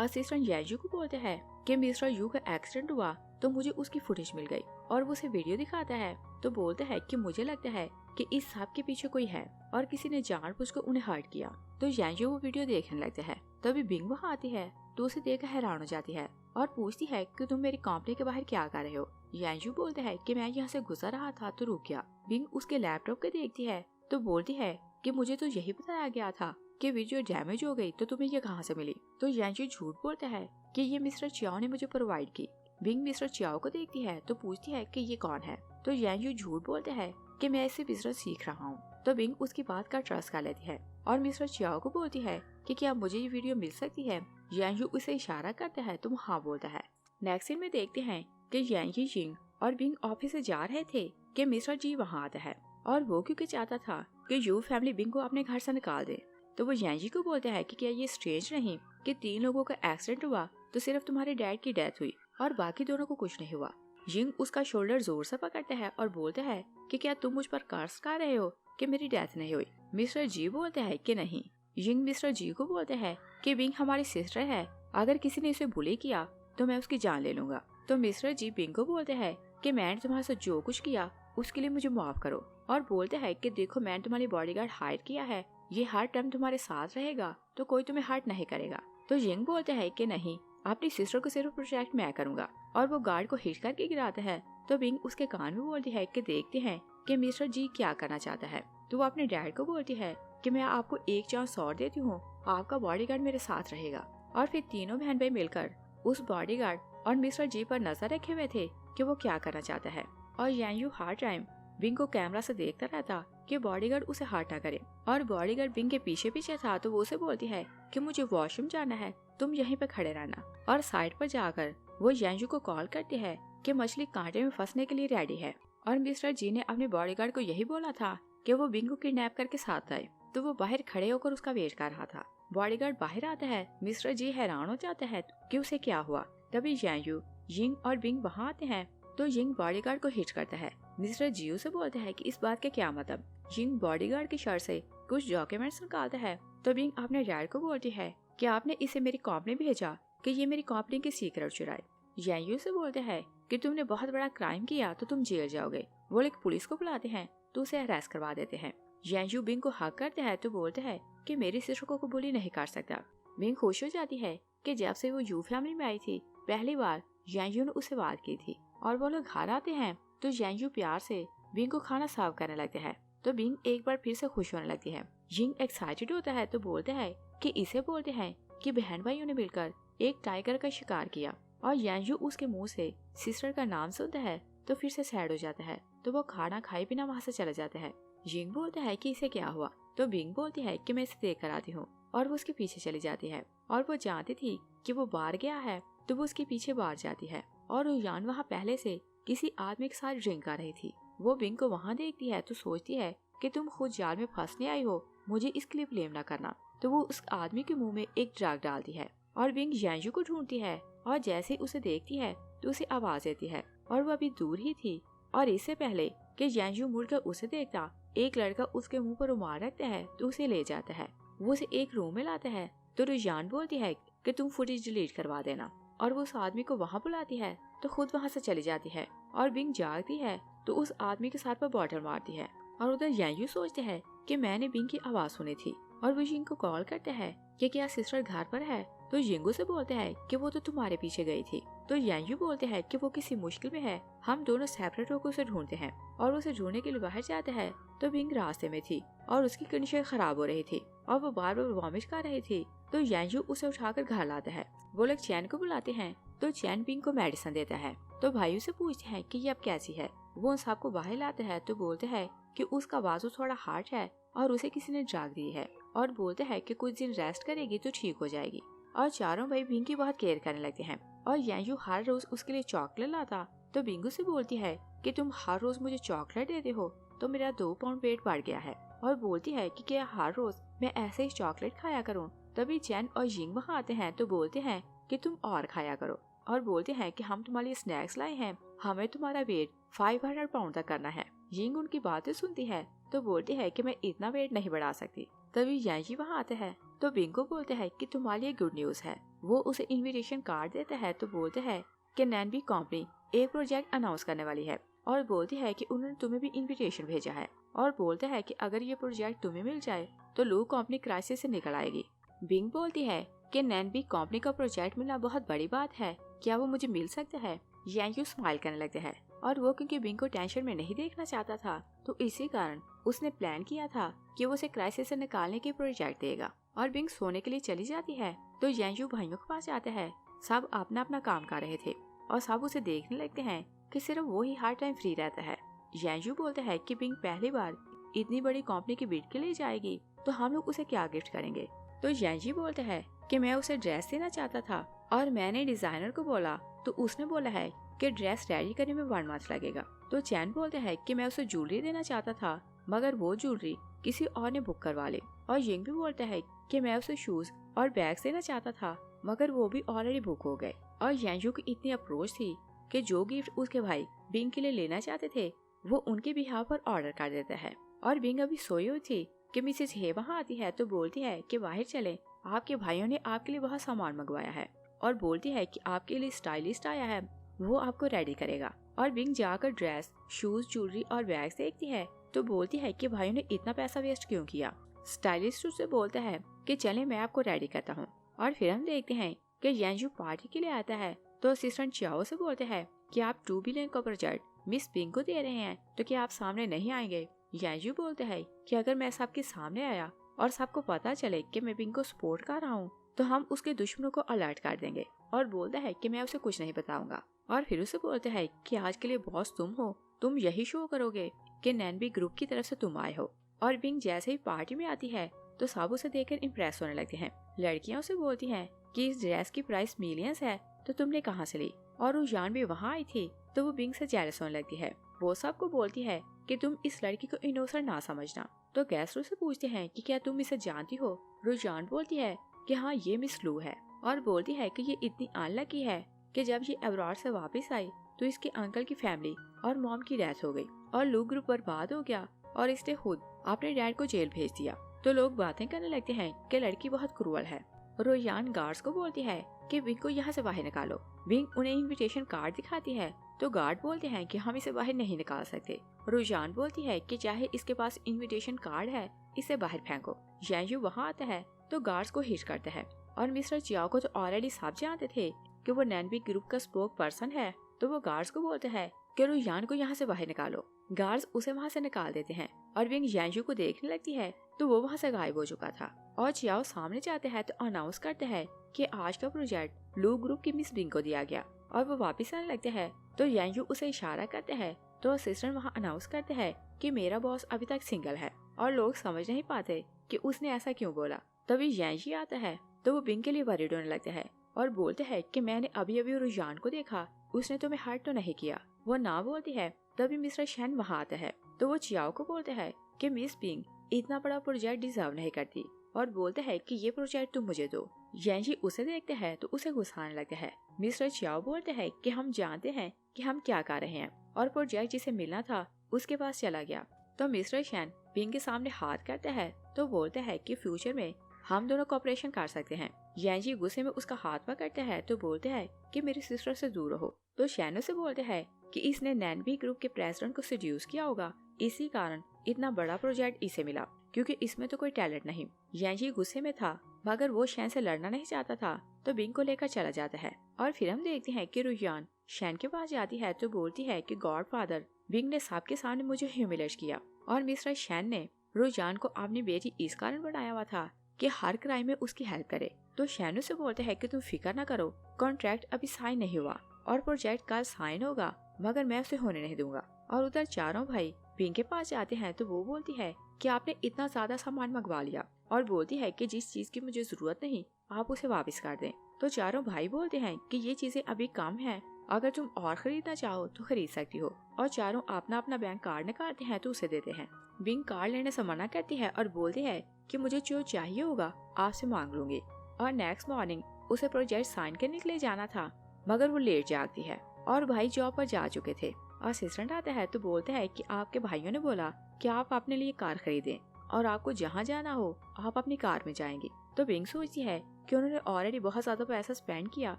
असिस्टेंट यांजू को बोलते हैं कि मिस्टर यू का एक्सीडेंट हुआ तो मुझे उसकी फुटेज मिल गई और वो उसे वीडियो दिखाता है तो बोलता है कि मुझे लगता है कि इस सब के पीछे कोई है और किसी ने जानबूझकर उन्हें हर्ट किया। तो यांजू वो वीडियो देखने लगता है। तभी बिंग वहाँ आती है तो उसे देखकर हैरान हो जाती है और पूछती है कि तुम मेरी कंपनी के बाहर क्या कर रहे हो। यांजू बोलता है कि मैं यहाँ से गुजर रहा था तो रुक गया। बिंग उसके लैपटॉप के देखती है तो बोलती है कि मुझे तो यही बताया गया था कि वीडियो डैमेज हो गई, तो तुम्हें ये कहाँ से मिली? तो यांजू झूठ बोलता है कि ये मिस्टर चियाओ ने मुझे प्रोवाइड की। बिंग मिस्टर चियाओ को देखती है तो पूछती है कि ये कौन है? तो यांजू झूठ बोलता है कि मैं इससे बिजनेस सीख रहा हूँ। तो बिंग उसकी बात का ट्रस्ट कर लेती है और मिस्टर चियाओ को बोलती है कि क्या मुझे ये वीडियो मिल सकती है? यांजू उसे इशारा करता है तो वो हाँ बोलता है। नेक्स्ट सीन में देखते हैं कि यांगी जिंग और बिंग ऑफिस से जा रहे थे कि मिस्टर जी वहाँ आता है और वो क्योंकि चाहता था कि यू फैमिली बिंग को अपने घर से निकाल दे। तो वो यांजी को बोलता है कि क्या ये स्ट्रेंज नहीं कि 3 लोगों का एक्सीडेंट हुआ तो सिर्फ तुम्हारे डैड की डेथ हुई और बाकी दोनों को कुछ नहीं हुआ। जिंग उसका शोल्डर जोर से पकड़ता है और बोलता है कि क्या तुम मुझ पर कर्ज कर रहे हो कि मेरी डेथ नहीं हुई? मिस्टर जी बोलता है कि नहीं। जिंग मिस्टर जी को बोलता है कि बिंग हमारी सिस्टर है, अगर किसी ने इसे बुली किया तो मैं उसकी जान ले लूंगा। तो मिस्टर जी बिंग को बोलते हैं कि मैंने तुम्हारे साथ जो कुछ किया उसके लिए मुझे माफ करो और बोलते हैं कि देखो मैंने तुम्हारी बॉडीगार्ड हायर किया है, ये हर टाइम तुम्हारे साथ रहेगा तो कोई तुम्हें हर्ट नहीं करेगा। तो जिंग बोलते हैं कि नहीं, अपनी सिस्टर को सिर्फ प्रोटेक्ट मैं करूंगा और वो गार्ड को हिट करके गिराता है। तो बिंग उसके कान में बोलती है कि देखते हैं कि मिस्टर जी क्या करना चाहता है। तो वो अपने डैड को बोलती है कि मैं आपको एक चांस और देती हूँ, आपका बॉडीगार्ड मेरे साथ रहेगा। और फिर तीनों बहन भाई मिलकर उस बॉडीगार्ड और मिस्टर जी पर नजर रखे हुए थे कि वो क्या करना चाहता है। और यांगयू हर टाइम बिंग को कैमरा से देखता रहता कि बॉडीगार्ड उसे हर्ट ना करे। और बॉडीगार्ड बिंग के पीछे पीछे था तो वो उसे बोलती है कि मुझे वॉशरूम जाना है, तुम यहीं पे खड़े रहना। और साइड पर जाकर वो यांगयू को कॉल करती है कि मछली कांटे में फंसने के लिए रेडी है। और मिस्टर जी ने अपने बॉडीगार्ड को यही बोला था कि वो बिंग को किडनैप करके साथ आए। तो वो बाहर खड़े होकर उसका वेट कर रहा था। बॉडीगार्ड बाहर आता है, मिस्टर जी हैरान हो जाता है कि उसे क्या हुआ। तभी यांगयू, जिंग और बिंग वहाँ आते हैं तो जिंग बॉडीगार्ड को हिट करता है। मिस्टर जी से बोलते हैं कि इस बात के क्या मतलब। जिंग बॉडीगार्ड की शर्ट से कुछ डॉक्यूमेंट्स निकालता है तो बिंग अपने डैड को बोलती है कि आपने इसे मेरी कंपनी भेजा कि ये मेरी कंपनी की सीक्रेट चुराए। यांगयू से बोलते हैं कि तुमने बहुत बड़ा क्राइम किया तो तुम जेल जाओगे। वो लोग पुलिस को बुलाते हैं तो उसे अरेस्ट करवा देते हैं। यांगयू बिंग को हक करते हैं तो बोलते हैं कि मेरी सिस्टर को बुली नहीं कर सकता। बिंग खुश हो जाती है कि जब से वो यू फैमिली में आई थी पहली बार यांगयू ने उसे बात की थी। और वो लोग घर आते हैं तो यांगयू प्यार से बिंग को खाना सर्व करने लगते हैं तो बिंग एक बार फिर से खुश होने लगती है। जिंग एक्साइटेड होता है तो बोलते हैं कि इसे बोलते हैं कि बहन भाइयों ने मिलकर एक टाइगर का शिकार किया। और यांगयू उसके मुंह से सिस्टर का नाम सुनता है तो फिर से सैड हो जाता है तो वो खाना खाए बिना वहाँ से चला जाता है। जिंग बोलता है कि इसे क्या हुआ तो बिंग बोलती है कि मैं इसे देख कर आती हूँ और वो उसके पीछे चली जाती है। और वो जानती थी कि वो बाहर गया है तो वो उसके पीछे बाहर जाती है। और यान वहाँ पहले से किसी आदमी के साथ ड्रिंक कर रही थी। वो बिंग को वहाँ देखती है तो सोचती है कि तुम खुद जाल में फंसने आई हो, मुझे इसके लिए ब्लेम ना करना। तो वो उस आदमी के मुंह में एक ड्रग डालती है और बिंग यांगयू को ढूंढती है और जैसे उसे देखती है तो उसे आवाज देती है। और वो अभी दूर ही थी और इससे पहले कि यांगयू मुड़कर उसे देखता एक लड़का उसके मुंह पर रुमाल रखता है तो उसे ले जाता है। वो उसे एक रूम में लाता है तो रुझान बोलती है कि तुम फुटेज डिलीट करवा देना। और वो उस आदमी को वहाँ बुलाती है तो खुद वहाँ से चली जाती है। और बिंग जागती है तो उस आदमी के सर पर बॉटल मारती है। और उधर यांगयू सोचते हैं कि मैंने बिंग की आवाज सुनी थी। और वो जिंग को कॉल करते हैं कि क्या सिस्टर घर पर है। तो जिंगू से बोलते हैं कि वो तो तुम्हारे पीछे गई थी। तो यांगयू बोलते हैं कि वो किसी मुश्किल में है, हम दोनों सेपरेट होकर उसे ढूंढते हैं। और उसे ढूंढने के लिए बाहर जाते हैं तो बिंग रास्ते में थी और उसकी कंडीशन खराब हो रही थी और वो बार बार वॉमिट कर रही थी। तो यांगयू उसे उठाकर घर लाता है। वो लोग चैन को बुलाते हैं तो चैन बिंग को मेडिसिन देता है। तो भाइयों से पूछते हैं कि ये अब कैसी है। वो उन सबको बाहर लाते हैं तो बोलते हैं कि उसका बाजू थोड़ा हार्ड है और उसे किसी ने ड्रग दी है। और बोलते हैं कि कुछ दिन रेस्ट करेगी तो ठीक हो जाएगी। और चारों भाई बिंग की बहुत केयर करने लगते हैं। और यांगयू हर रोज उसके लिए चॉकलेट लाता तो बिंगू से बोलती है कि तुम हर रोज मुझे चॉकलेट देते हो तो मेरा 2 पाउंड वेट बढ़ गया है। और बोलती है कि क्या हर रोज मैं ऐसे ही चॉकलेट खाया करूं। तभी चैन और जिंग वहाँ आते हैं तो बोलते हैं कि तुम और खाया करो। और बोलते हैं कि हम तुम्हारे लिए स्नैक्स लाए हैं, हमें तुम्हारा वेट 500 पाउंड तक करना है। जिंग उनकी बातें सुनती है तो बोलती है कि मैं इतना वेट नहीं बढ़ा सकती। तभी यांगी वहाँ आते हैं तो बिंग को बोलते हैं कि तुम्हारे लिए गुड न्यूज है। वो उसे इनविटेशन कार्ड देता है तो बोलते हैं कि नैनबी कंपनी एक प्रोजेक्ट अनाउंस करने वाली है। और बोलती है कि उन्होंने तुम्हें भी इनविटेशन भेजा है। और बोलते हैं कि अगर ये प्रोजेक्ट तुम्हें मिल जाए तो लू कंपनी क्राइसिस से निकल आएगी। बिंग बोलती है कि नैनबी कंपनी का प्रोजेक्ट मिलना बहुत बड़ी बात है, क्या वो मुझे मिल सकता है। येंजू स्माइल करने लगता है और वो क्योंकि बिंग को टेंशन में नहीं देखना चाहता था तो इसी कारण उसने प्लान किया था कि वो उसे क्राइसिस से निकालने की प्रोजेक्ट देगा। और बिंग सोने के लिए चली जाती है तो येंजू भाइयों के पास जाता है। सब अपना अपना काम कर रहे थे और सब उसे देखने लगते हैं कि सिर्फ वो ही हर टाइम फ्री रहता है। येंजू बोलता है कि बिंग पहली बार इतनी बड़ी कंपनी की बिड के लिए जाएगी तो हम लोग उसे क्या गिफ्ट करेंगे। तो येंजू बोलता है कि मैं उसे ड्रेस देना चाहता था और मैंने डिजाइनर को बोला तो उसने बोला है कि ड्रेस रेडी करने में 1 मंथ लगेगा। तो चैन बोलता है कि मैं उसे ज्वेलरी देना चाहता था मगर वो ज्वेलरी किसी और ने बुक करवा ली। और यिंग भी बोलता है कि मैं उसे शूज और बैग्स देना चाहता था मगर वो भी ऑलरेडी बुक हो गए। और येंजू की इतनी अप्रोच थी कि जो गिफ्ट उसके भाई बिंग के लिए लेना चाहते थे वो उनके बिहाफ पर ऑर्डर कर देता है। और बिंग अभी सोई हुई थी कि मिसेज हे वहाँ आती है तो बोलती है कि बाहर चले, आपके भाइयों ने आपके लिए बहुत सामान मंगवाया है। और बोलती है कि आपके लिए स्टाइलिस्ट आया है, वो आपको रेडी करेगा। और बिंग जाकर ड्रेस, शूज, ज्वेलरी और बैग्स देखती है तो बोलती है कि भाइयों ने इतना पैसा वेस्ट क्यों किया। स्टाइलिस्ट उससे बोलता है कि चले मैं आपको रेडी करता हूँ। और फिर हम देखते हैं कि येंजू पार्टी के लिए आता है तो असिस्टेंट चियाओ से बोलते हैं कि आप 2 बिलियन का प्रोजेक्ट मिस बिंग को दे रहे हैं तो क्या आप सामने नहीं आएंगे। येंजू बोलता है कि अगर मैं सबके सामने आया और सबको पता चले कि मैं बिंग को सपोर्ट कर रहा हूँ तो हम उसके दुश्मनों को अलर्ट कर देंगे। और बोलता है कि मैं उसे कुछ नहीं बताऊंगा। और फिर उसे बोलते हैं कि आज के लिए बॉस तुम हो, तुम यही शो करोगे कि नैनबी ग्रुप की तरफ से तुम आए हो। और बिंग जैसे ही पार्टी में आती है तो सब उसे देखकर इम्प्रेस होने लगते हैं। लड़कियां उसे बोलती हैं कि इस ड्रेस की प्राइस मिलियंस है तो तुमने कहाँ से ली। और रुझान भी वहाँ आई थी तो वो बिंग से जेलस होने लगती है। वो सबको बोलती है कि तुम इस लड़की को इनोसेंट ना समझना। तो गैस्ट्रो से पूछते हैं कि क्या तुम इसे जानती हो। रुझान बोलती है कि हाँ ये मिस लू है। और बोलती है कि ये इतनी अनलकी है कि जब ये अब्रॉड से वापस आई तो इसके अंकल की फैमिली और मॉम की डेथ हो गई और लू ग्रुप बर्बाद हो गया और इसने खुद अपने डैड को जेल भेज दिया। तो लोग बातें करने लगते हैं कि लड़की बहुत क्रूअल है। रोयान गार्ड्स को बोलती है कि विंग को यहाँ से बाहर निकालो। विंग उन्हें इनविटेशन कार्ड दिखाती है तो गार्ड बोलते हैं कि हम इसे बाहर नहीं निकाल सकते। रोजान बोलती है कि चाहे इसके पास इनविटेशन कार्ड है इसे बाहर फेंको। येंजू वहाँ आता है तो गार्ड्स को हिट करता है। और मिस्टर चियाओ को तो ऑलरेडी सब जानते थे कि वो नैनबी ग्रुप का स्पोक पर्सन है तो वो गार्ड्स को बोलते हैं कि रोयान को यहाँ से बाहर निकालो। गार्ड्स उसे वहाँ से निकाल देते हैं और विंग येंजू को देखने लगती है तो वो वहाँ से गायब हो चुका था। और चियाओ सामने जाते हैं तो अनाउंस करते हैं कि आज का प्रोजेक्ट लू ग्रुप की मिस बिंग को दिया गया। और वो वापस आने लगते हैं तो येंजू उसे इशारा करते हैं तो असिस्टेंट वहाँ अनाउंस करते हैं कि मेरा बॉस अभी तक सिंगल है। और लोग समझ नहीं पाते कि उसने ऐसा क्यों बोला। तभी येंजी आता है तो वो बिंग के लिए वरीड होने लगते हैं और बोलते हैं कि मैंने अभी अभी रुझान को देखा, उसने तुम्हें हर्ट तो नहीं किया। वो ना बोलती है तभी मिस्टर शेन वहाँ आता है तो वो चियाओ को बोलते हैं कि मिस बिंग इतना बड़ा प्रोजेक्ट डिजर्व नहीं करती और बोलते हैं कि ये प्रोजेक्ट तुम मुझे दो। येंजी उसे देखते हैं तो उसे गुस्साने लगते हैं। मिस्टर चियाओ बोलते हैं कि हम जानते हैं कि हम क्या कर रहे हैं और प्रोजेक्ट जिसे मिलना था उसके पास चला गया। तो मिस्टर शेन बिंग के सामने हाथ करते हैं तो बोलते हैं कि फ्यूचर में हम दोनों कोऑपरेशन कर सकते हैं। येंजी गुस्से में उसका हाथ पकड़ते हैं तो बोलते हैं कि मेरी सिस्टर से दूर रहो। तो शैनो से बोलते हैं कि इसने नैनबी ग्रुप के प्रेसिडेंट को सेड्यूस किया होगा, इसी कारण इतना बड़ा प्रोजेक्ट इसे मिला क्योंकि इसमें तो कोई टैलेंट नहीं। येंजी गुस्से में था मगर वो शैन से लड़ना नहीं चाहता था तो बिंग को लेकर चला जाता है। और फिर हम देखते हैं कि रुयान शैन के पास जाती है तो बोलती है कि गॉड फादर बिंग ने सबके सामने मुझे ह्यूमिलेट किया और मिस्टर शैन ने रुयान को अपनी बेटी इस कारण बनाया हुआ था कि हर क्राइम में उसकी हेल्प करे। तो शैनो से बोलते हैं कि तुम फिक्र न करो, कॉन्ट्रैक्ट अभी साइन नहीं हुआ और प्रोजेक्ट कल साइन होगा मगर मैं उसे होने नहीं दूंगा। और उधर चारों भाई बिंग के पास जाते हैं तो वो बोलती है कि आपने इतना ज्यादा सामान मंगवा लिया और बोलती है कि जिस चीज की मुझे जरूरत नहीं आप उसे वापस कर दें। तो चारों भाई बोलते हैं कि ये चीजें अभी कम हैं, अगर तुम और खरीदना चाहो तो खरीद सकती हो। और चारों अपना अपना बैंक कार्ड निकालते हैं तो उसे देते हैं। बिंग कार्ड लेने से मना करती है और बोलती है कि मुझे जो चाहिए होगा आपसे मांग लूंगी। और नेक्स्ट मॉर्निंग उसे प्रोजेक्ट साइन करने के लिए जाना था मगर वो लेट जागती है और भाई जॉब पर जा चुके थे। असिस्टेंट आता है तो बोलते हैं कि आपके भाइयों ने बोला कि आप अपने लिए कार खरीदें और आपको जहाँ जाना हो आप अपनी कार में जाएंगे। तो बिंग सोचती है कि उन्होंने ऑलरेडी बहुत ज्यादा पैसा स्पेंड किया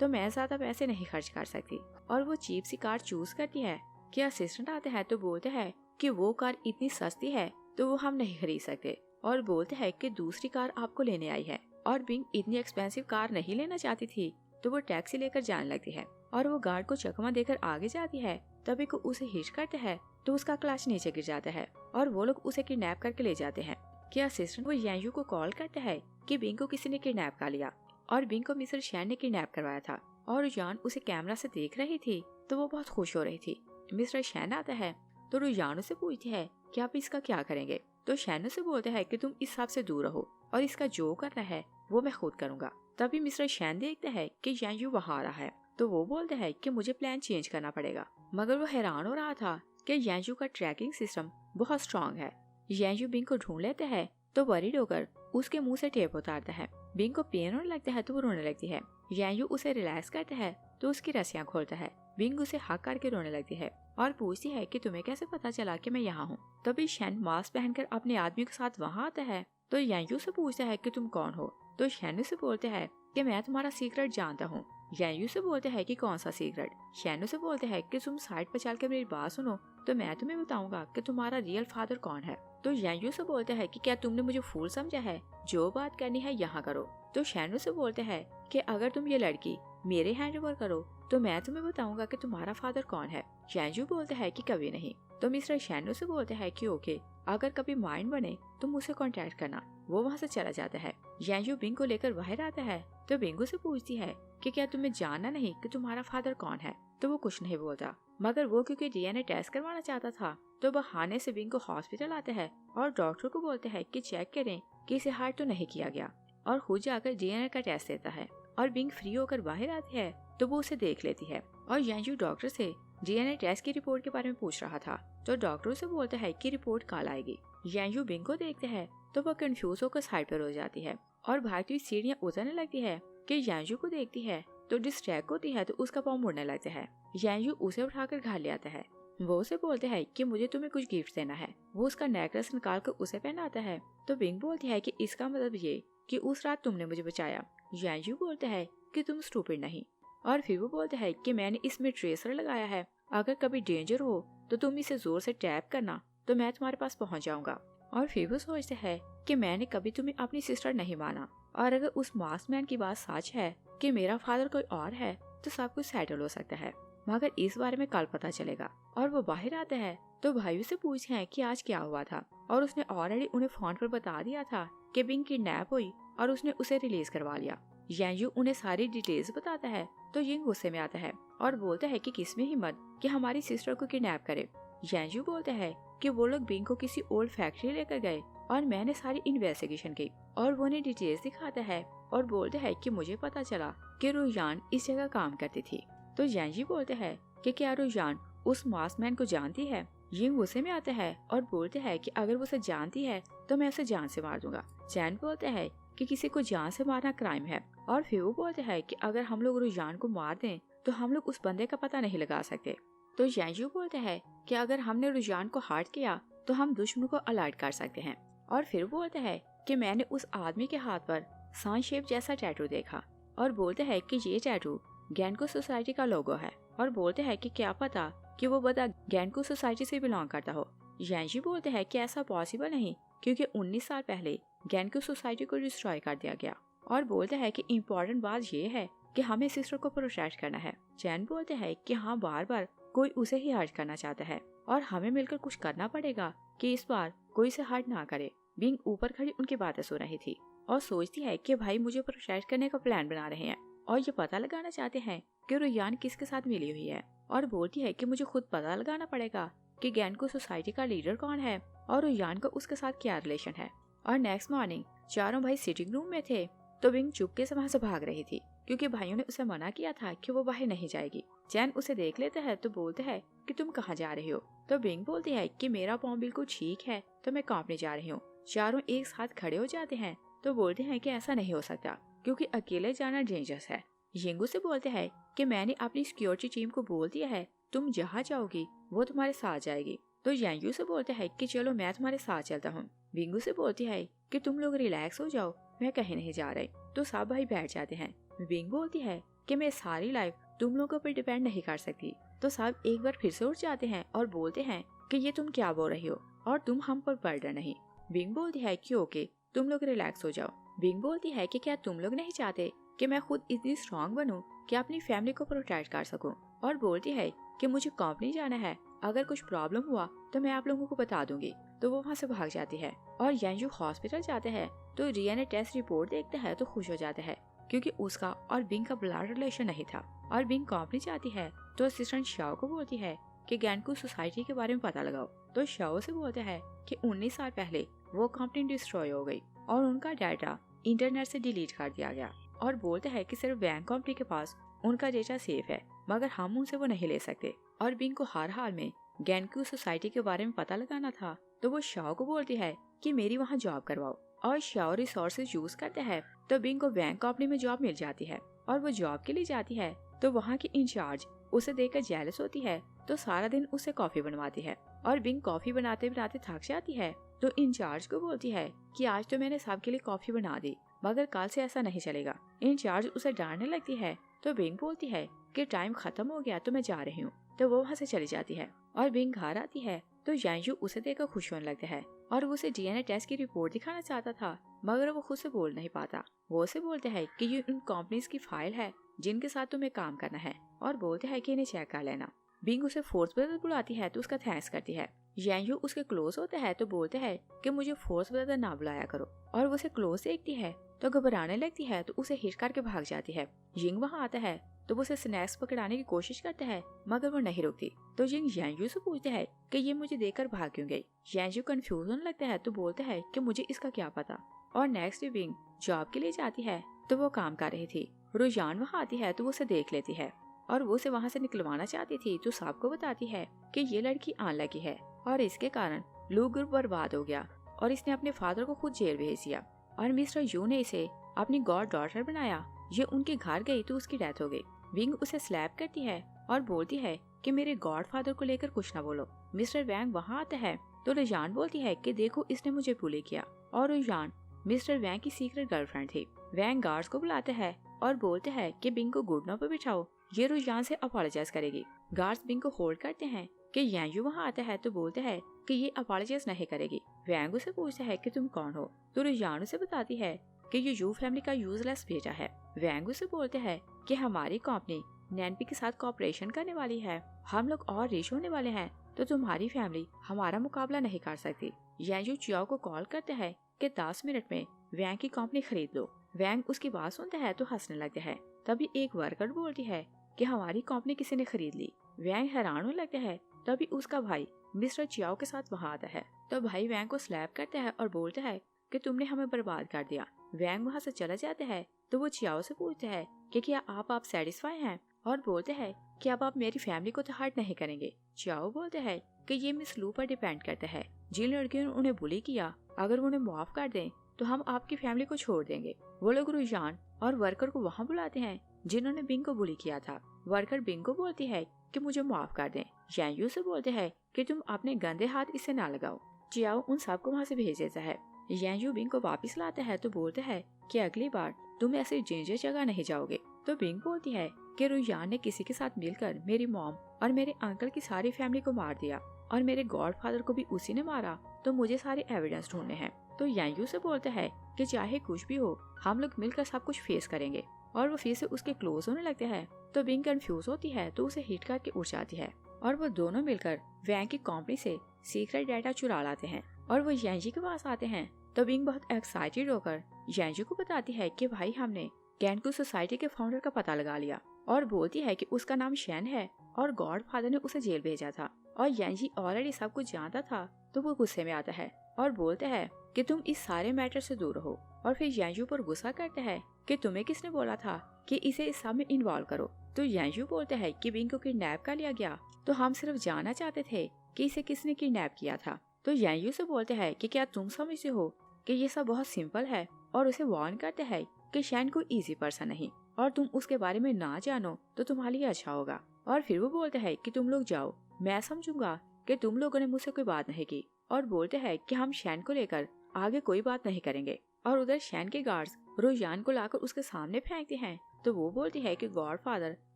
तो मैं ज्यादा पैसे नहीं खर्च कर सकती और वो चीप सी कार चूज करती है। कि असिस्टेंट आते हैं तो बोलते हैं कि वो कार इतनी सस्ती है तो वो हम नहीं खरीद सकते और बोलते हैं कि दूसरी कार आपको लेने आई है। और बिंग इतनी एक्सपेंसिव कार नहीं लेना चाहती थी तो वो टैक्सी लेकर जाने लगती है। और वो गार्ड को चकमा देकर आगे जाती है। तभी को उसे हिट करता है तो उसका क्लच नीचे गिर जाता है और वो लोग उसे किडनैप करके ले जाते हैं। कि असिस्टेंट वो यांग को कॉल करता है कि बिंग को किसी ने किडनैप कर लिया और बिंग को मिस्टर शैन ने किडनैप करवाया था और रुझान उसे कैमरा से देख रही थी तो वो बहुत खुश हो रही थी। मिस्टर शैन आता है तो रुझान से पूछती है कि आप इसका क्या करेंगे। तो शैन से बोलता है कि तुम इस सांप से दूर रहो और इसका जो करना है वो मैं खुद करूंगा। तभी मिस्टर शैन देखता है कि यांग वहाँ आ रहा है तो वो बोलता है कि मुझे प्लान चेंज करना पड़ेगा। मगर वो हैरान हो रहा था कि यांग का ट्रैकिंग सिस्टम बहुत स्ट्रांग है। यांग बिंग को ढूंढ लेता है तो वरीड होकर उसके मुंह से टेप उतारता है। बिंग को पेन होने लगता है तो वो रोने लगती है। यांग उसे रिलैक्स करता है तो उसकी रस्सियां खोलता है। बिंग उसे हक करके रोने लगती है और पूछती है कि तुम्हें कैसे पता चला कि मैं यहाँ हूँ। तभी शैन मास्क पहनकर अपने आदमी के साथ वहाँ आता है तो यांग से पूछता है कि तुम कौन हो। तो शैन से बोलते हैं कि मैं तुम्हारा सीक्रेट जानता हूँ। यांग से बोलते हैं कि कौन सा सीक्रेट। शैन से बोलते हैं कि तुम साइड पर चल के मेरी बात सुनो तो मैं तुम्हें बताऊंगा कि तुम्हारा रियल फादर कौन है। तो यांग से बोलते हैं कि क्या तुमने मुझे फूल समझा है, जो बात करनी है यहाँ करो। तो शैन से बोलते हैं कि अगर तुम ये लड़की मेरे हैंड ओवर करो तो मैं तुम्हें बताऊंगा कि तुम्हारा फादर कौन है। यांग बोलते हैं कि कभी नहीं। तो मिस्टर शैन से बोलते हैं कि ओके, अगर कभी माइंड बने तो मुझसे कांटेक्ट करना। वो वहाँ से चला जाता है। यांग बिंग को लेकर बाहर आता है तो बिंगो से पूछती है कि क्या तुम्हें जानना नहीं कि तुम्हारा फादर कौन है। तो वो कुछ नहीं बोलता मगर वो क्योंकि डीएनए टेस्ट करवाना चाहता था तो बहाने से बिंग को हॉस्पिटल आते हैं और डॉक्टर को बोलते हैं कि चेक करें कि इसे हार्ट तो नहीं किया गया और खुद जाकर डीएनए का टेस्ट देता है। और बिंग फ्री होकर बाहर आती है तो वो उसे देख लेती है और यांग डॉक्टर से डीएनए टेस्ट की रिपोर्ट के बारे में पूछ रहा था तो डॉक्टर उसे बोलता है कि रिपोर्ट कल आएगी। यांग बिंग को देखते हैं तो वो कंफ्यूज होकर साइड पर हो जाती है और भागती हुई सीढ़ियां उतरने लगती है कि यांग को देखती है तो डिस्ट्रैक्ट होती है तो उसका पाँव मुड़ने लगता है। यांग उसे उठाकर घर ले आता है। वो उसे बोलते हैं कि मुझे तुम्हें कुछ गिफ्ट देना है। वो उसका नेकलेस निकाल कर उसे पहनाता है तो बिंग बोलती है कि इसका मतलब ये कि उस रात तुमने मुझे बचाया। यांग बोलता है कि तुम स्टूपिड नहीं और फिर वो बोलता है कि मैंने इसमें ट्रेसर लगाया है, अगर कभी डेंजर हो तो तुम इसे जोर से टैप करना तो मैं तुम्हारे पास पहुंच जाऊंगा। और फिर वो सोचते हैं कि मैंने कभी तुम्हें अपनी सिस्टर नहीं माना और अगर उस मास्क मैन की बात सच है कि मेरा फादर कोई और है तो सब कुछ सेटल हो सकता है, मगर इस बारे में कल पता चलेगा। और वो बाहर आता है तो भाइयों से पूछते हैं कि आज क्या हुआ था और उसने ऑलरेडी उन्हें फोन पर बता दिया था कि बिंग किडनैप हुई और उसने उसे रिलीज करवा लिया। यांग उन्हें सारी डिटेल्स बताता है तो यिंग गुस्से में आता है और बोलता है कि किसमें हिम्मत कि हमारी सिस्टर को किडनैप करे। यांग बोलता है कि वो लोग बिंग को किसी ओल्ड फैक्ट्री लेकर गए और मैंने सारी इन्वेस्टिगेशन की और वो उन्हें डिटेल्स दिखाता है और बोलता है कि मुझे पता चला कि रुझान इस जगह काम करती थी। तो यांग बोलते हैं कि क्या रुझान उस मास्क मैन को जानती है। यिंग गुस्से में आता है और बोलते हैं कि अगर वो उसे जानती है तो मैं उसे जान से मार दूंगा। चैन बोलता है कि किसी को जान से मारना क्राइम है और फिर वो बोलते हैं कि अगर हम लोग रुझान को मार दें तो हम लोग उस बंदे का पता नहीं लगा सकते। तो यांग बोलते हैं कि अगर हमने रुझान को हर्ट किया तो हम दुश्मन को अलर्ट कर सकते हैं। और फिर बोलते हैं कि मैंने उस आदमी के हाथ पर सन शेप जैसा टैटू देखा और बोलते हैं कि ये टैटू गैनको सोसाइटी का लोगो है और बोलते हैं कि क्या पता कि वो बंदा गैनको सोसाइटी से बिलोंग करता हो। यांग बोलते हैं कि ऐसा पॉसिबल नहीं क्योंकि 19 साल पहले गैनको सोसाइटी को डिस्ट्रॉय कर दिया गया और बोलते हैं कि इम्पोर्टेंट बात ये है कि हमें सिस्टर को प्रोटेक्ट करना है। चैन बोलते हैं कि हाँ, बार बार कोई उसे ही हर्ट करना चाहता है और हमें मिलकर कुछ करना पड़ेगा कि इस बार कोई इसे हर्ट ना करे। बिंग ऊपर खड़ी उनकी बातें सुन रही थी और सोचती है कि भाई मुझे प्रोटेक्ट करने का प्लान बना रहे हैं और ये पता लगाना चाहते हैं कि रुझान किसके साथ मिली हुई है और बोलती है कि मुझे खुद पता लगाना पड़ेगा कि गैनको सोसाइटी का लीडर कौन है और रुझान का उसके साथ क्या रिलेशन है। और नेक्स्ट मॉर्निंग चारों भाई सिटिंग रूम में थे तो बिंग चुपके से वहाँ से भाग रही थी क्योंकि भाइयों ने उसे मना किया था कि वो बाहर नहीं जाएगी। चैन उसे देख लेता है तो बोलते हैं कि तुम कहाँ जा रही हो। तो बिंग बोलती है कि मेरा पाँव बिल्कुल ठीक है तो मैं कांपने जा रही हूँ। चारों एक साथ खड़े हो जाते हैं तो बोलते हैं कि ऐसा नहीं हो सकता क्योंकि अकेले जाना डेंजरस है। यिंगू से बोलते हैं कि मैंने अपनी सिक्योरिटी टीम को बोल दिया है, तुम जहाँ जाओगी वो तुम्हारे साथ जाएगी। तो यांग से बोलते हैं कि चलो मैं तुम्हारे साथ चलता हूँ। विंगू से बोलती है कि तुम लोग रिलैक्स हो जाओ, मैं कहीं नहीं जा रही। तो सब भाई बैठ जाते हैं। विंग बोलती है कि मैं सारी लाइफ तुम लोगों पर डिपेंड नहीं कर सकती। तो सब एक बार फिर से उठ जाते हैं और बोलते हैं कि ये तुम क्या बोल रही हो और तुम हम पर बर्डन नहीं। विंग बोलती है कि ओके तुम लोग रिलैक्स हो जाओ। विंग बोलती है कि क्या तुम लोग नहीं चाहते कि मैं खुद इतनी स्ट्रांग बनूं कि अपनी फैमिली को प्रोटेक्ट कर सकूं, और बोलती है कि मुझे कंपनी जाना है, अगर कुछ प्रॉब्लम हुआ तो मैं आप लोगों को बता दूंगी। तो वो वहाँ से भाग जाती है और यांजू हॉस्पिटल जाते हैं तो डीएनए टेस्ट रिपोर्ट देखता है तो खुश हो जाता है क्योंकि उसका और बिंग का ब्लड रिलेशन नहीं था। और बिंग कंपनी जाती है तो असिस्टेंट शाओ को बोलती है कि गैनकू सोसाइटी के बारे में पता लगाओ। तो शाओ से बोलता है कि 19 साल पहले वो कंपनी डिस्ट्रॉय हो गई और उनका डाटा इंटरनेट से डिलीट कर दिया गया, और बोलता है कि सिर्फ बैंक कंपनी के पास उनका डेटा सेफ है मगर हम उनसे वो नहीं ले सकते। और बिंग को हर हाल में गैनकू सोसाइटी के बारे में पता लगाना था तो वो शाओ को बोलती है कि मेरी वहाँ जॉब करवाओ, और शाओ रिसोर्सेज यूज करते हैं तो बिंग को बैंक कंपनी में जॉब मिल जाती है और वो जॉब के लिए जाती है। तो वहाँ की इंचार्ज उसे देखकर जेलस होती है तो सारा दिन उसे कॉफी बनवाती है, और बिंग कॉफी बनाते बनाते थक जाती है तो इंचार्ज को बोलती है कि आज तो मैंने सबके लिए कॉफी बना दी मगर कल से ऐसा नहीं चलेगा। इंचार्ज उसे डांटने लगती है तो बिंग बोलती है कि टाइम खत्म हो गया तो मैं जा रही हूँ। तो वो वहाँ से चली जाती है और बिंग घर आती है तो यांजू उसे देखकर खुश होने लगता है और वो उसे डीएनए टेस्ट की रिपोर्ट दिखाना चाहता था मगर वो खुद से बोल नहीं पाता। वो उसे बोलते हैं कि ये उन कंपनीज की फाइल है जिनके साथ तुम्हें काम करना है, और बोलते हैं कि इन्हें चेक कर लेना। बिंग उसे फोर्स ब्रदर बुलाती है तो उसका थैंक्स करती है। यांजू उसके क्लोज होता है तो बोलते हैं कि मुझे फोर्स ब्रदर ना बुलाया करो, और वो उसे क्लोज देखती है तो घबराने लगती है तो उसे हिट करके भाग जाती है। यिंग वहाँ आता है तो वो उसे स्नैक्स पकड़ाने की कोशिश करता है मगर वो नहीं रुकती। तो यिंग यांजू से पूछता है कि ये मुझे देखकर भाग क्यों गई। यांजू कंफ्यूज होने लगता है तो बोलता है कि मुझे इसका क्या पता। और नेक्स्ट डे बिंग जॉब के लिए जाती है तो वो काम कर रही थी। रुझान वहाँ आती है तो वो उसे देख लेती है और वो उसे वहाँ से निकलवाना चाहती थी तो सबको बताती है कि ये लड़की अनलकी है और इसके कारण लू ग्रुप बर्बाद हो गया और इसने अपने फादर को खुद जेल भेज दिया, और मिस्टर यू ने इसे अपनी गॉड डॉटर बनाया। ये उनके घर गई तो उसकी डेथ हो गई। विंग उसे स्लैप करती है और बोलती है कि मेरे गॉड फादर को लेकर कुछ ना बोलो। मिस्टर वैंग वहाँ आता है तो रुझान बोलती है कि देखो इसने मुझे बुली किया, और रुझान मिस्टर वैंग की सीक्रेट गर्लफ्रेंड थी। वैंग गार्ड्स को बुलाते हैं और बोलते हैं कि बिंग को घुटनों पर बिठाओ, ये रुझान से अपोलोजाइज करेगी। गार्ड्स बिंग को होल्ड करते हैं कि यांजू वहाँ आता है तो बोलते हैं कि ये अपोलोजाइज नहीं करेगी। वैंग उसे पूछता है कि तुम कौन हो, तो रुझान उसे बताती है कि ये यू फैमिली का यूजलेस बेटा है। वैंग उसे बोलते हैं कि हमारी कंपनी नैनपी के साथ कॉपरेशन करने वाली है, हम लोग और रिच होने वाले हैं, तो तुम्हारी फैमिली हमारा मुकाबला नहीं कर सकती। यांजू चियाओ को कॉल करते हैं कि 10 मिनट में वैंग की कंपनी खरीद लो। वैंग उसकी बात सुनता है तो हंसने लगता है। तभी एक वर्कर बोलती है कि हमारी कंपनी किसी ने खरीद ली। वैंग हैरान होने लगता है। तभी उसका भाई मिस्टर चियाओ के साथ वहाँ आता है तो भाई वैंग को स्लैप करता है और बोलता है कि तुमने हमें बर्बाद कर दिया। वैंग वहाँ से चला जाता है तो वो चियाओ से पूछता है कि क्या आप सेटिस्फाई हैं, और बोलते हैं कि अब आप मेरी फैमिली को तो हर्ट नहीं करेंगे। चियाओ बोलते हैं कि ये मिस लू पर डिपेंड करता है, जिन लड़कियों ने उन्हें बुली किया अगर उन्हें माफ कर दें तो हम आपकी फैमिली को छोड़ देंगे। वो लोग रुझान और वर्कर को वहाँ बुलाते हैं जिन्होंने बिंग को बुली किया था। वर्कर बिंग को बोलती है कि मुझे माफ कर दें। यांजू से बोलते हैं कि तुम अपने गंदे हाथ इसे ना लगाओ। चियाओ उन सबको वहाँ से भेज देता है। यांजू बिंग को वापस लाता है तो बोलता है कि अगली बार तुम ऐसी डेंजर जगह नहीं जाओगे। तो बिंग बोलती है कि रुझान ने किसी के साथ मिलकर मेरी मॉम और मेरे अंकल की सारी फैमिली को मार दिया और मेरे गॉडफादर को भी उसी ने मारा, तो मुझे सारे एविडेंस ढूंढने हैं। तो यांजू से बोलता है कि चाहे कुछ भी हो हम लोग मिलकर सब कुछ फेस करेंगे, और वो फिर से उसके क्लोज होने लगते हैं। तो बिंग कंफ्यूज होती है तो उसे हिट करके उड़ जाती है और वो दोनों मिलकर वैंग की कंपनी से सीक्रेट डाटा चुरा लाते हैं और वो यांजी के पास आते हैं। तो बिंग बहुत एक्साइटेड होकर यांजी को बताती है कि भाई हमने गैनकू सोसाइटी के फाउंडर का पता लगा लिया, और बोलती है कि उसका नाम शैन है और गॉड फादर ने उसे जेल भेजा था। और यांजी ऑलरेडी सब कुछ जानता था तो वो गुस्से में आता है और बोलते हैं कि तुम इस सारे मैटर से दूर रहो, और फिर यांजू पर गुस्सा करते हैं कि तुम्हें किसने बोला था कि इसे इस सब में इन्वॉल्व करो। तो यांजू बोलते हैं कि बिंग को किडनैप कर लिया गया, तो हम सिर्फ जानना चाहते थे कि इसे किसने किडनैप किया था। तो यांजू से बोलते हैं कि क्या तुम समझते हो कि ये सब बहुत सिंपल है, और उसे वार्न करते हैं कि शैन कोई इजी पर्सन नहीं, और तुम उसके बारे में ना जानो तो तुम्हारे लिए अच्छा होगा। और फिर वो बोलते हैं कि तुम लोग जाओ, मैं समझूंगा कि तुम लोगों ने मुझसे कोई बात नहीं की, और बोलते हैं कि हम शैन को लेकर आगे कोई बात नहीं करेंगे। और उधर शैन के गार्ड्स रोजान को लाकर उसके सामने फेंकते हैं। तो वो बोलती है कि गॉडफादर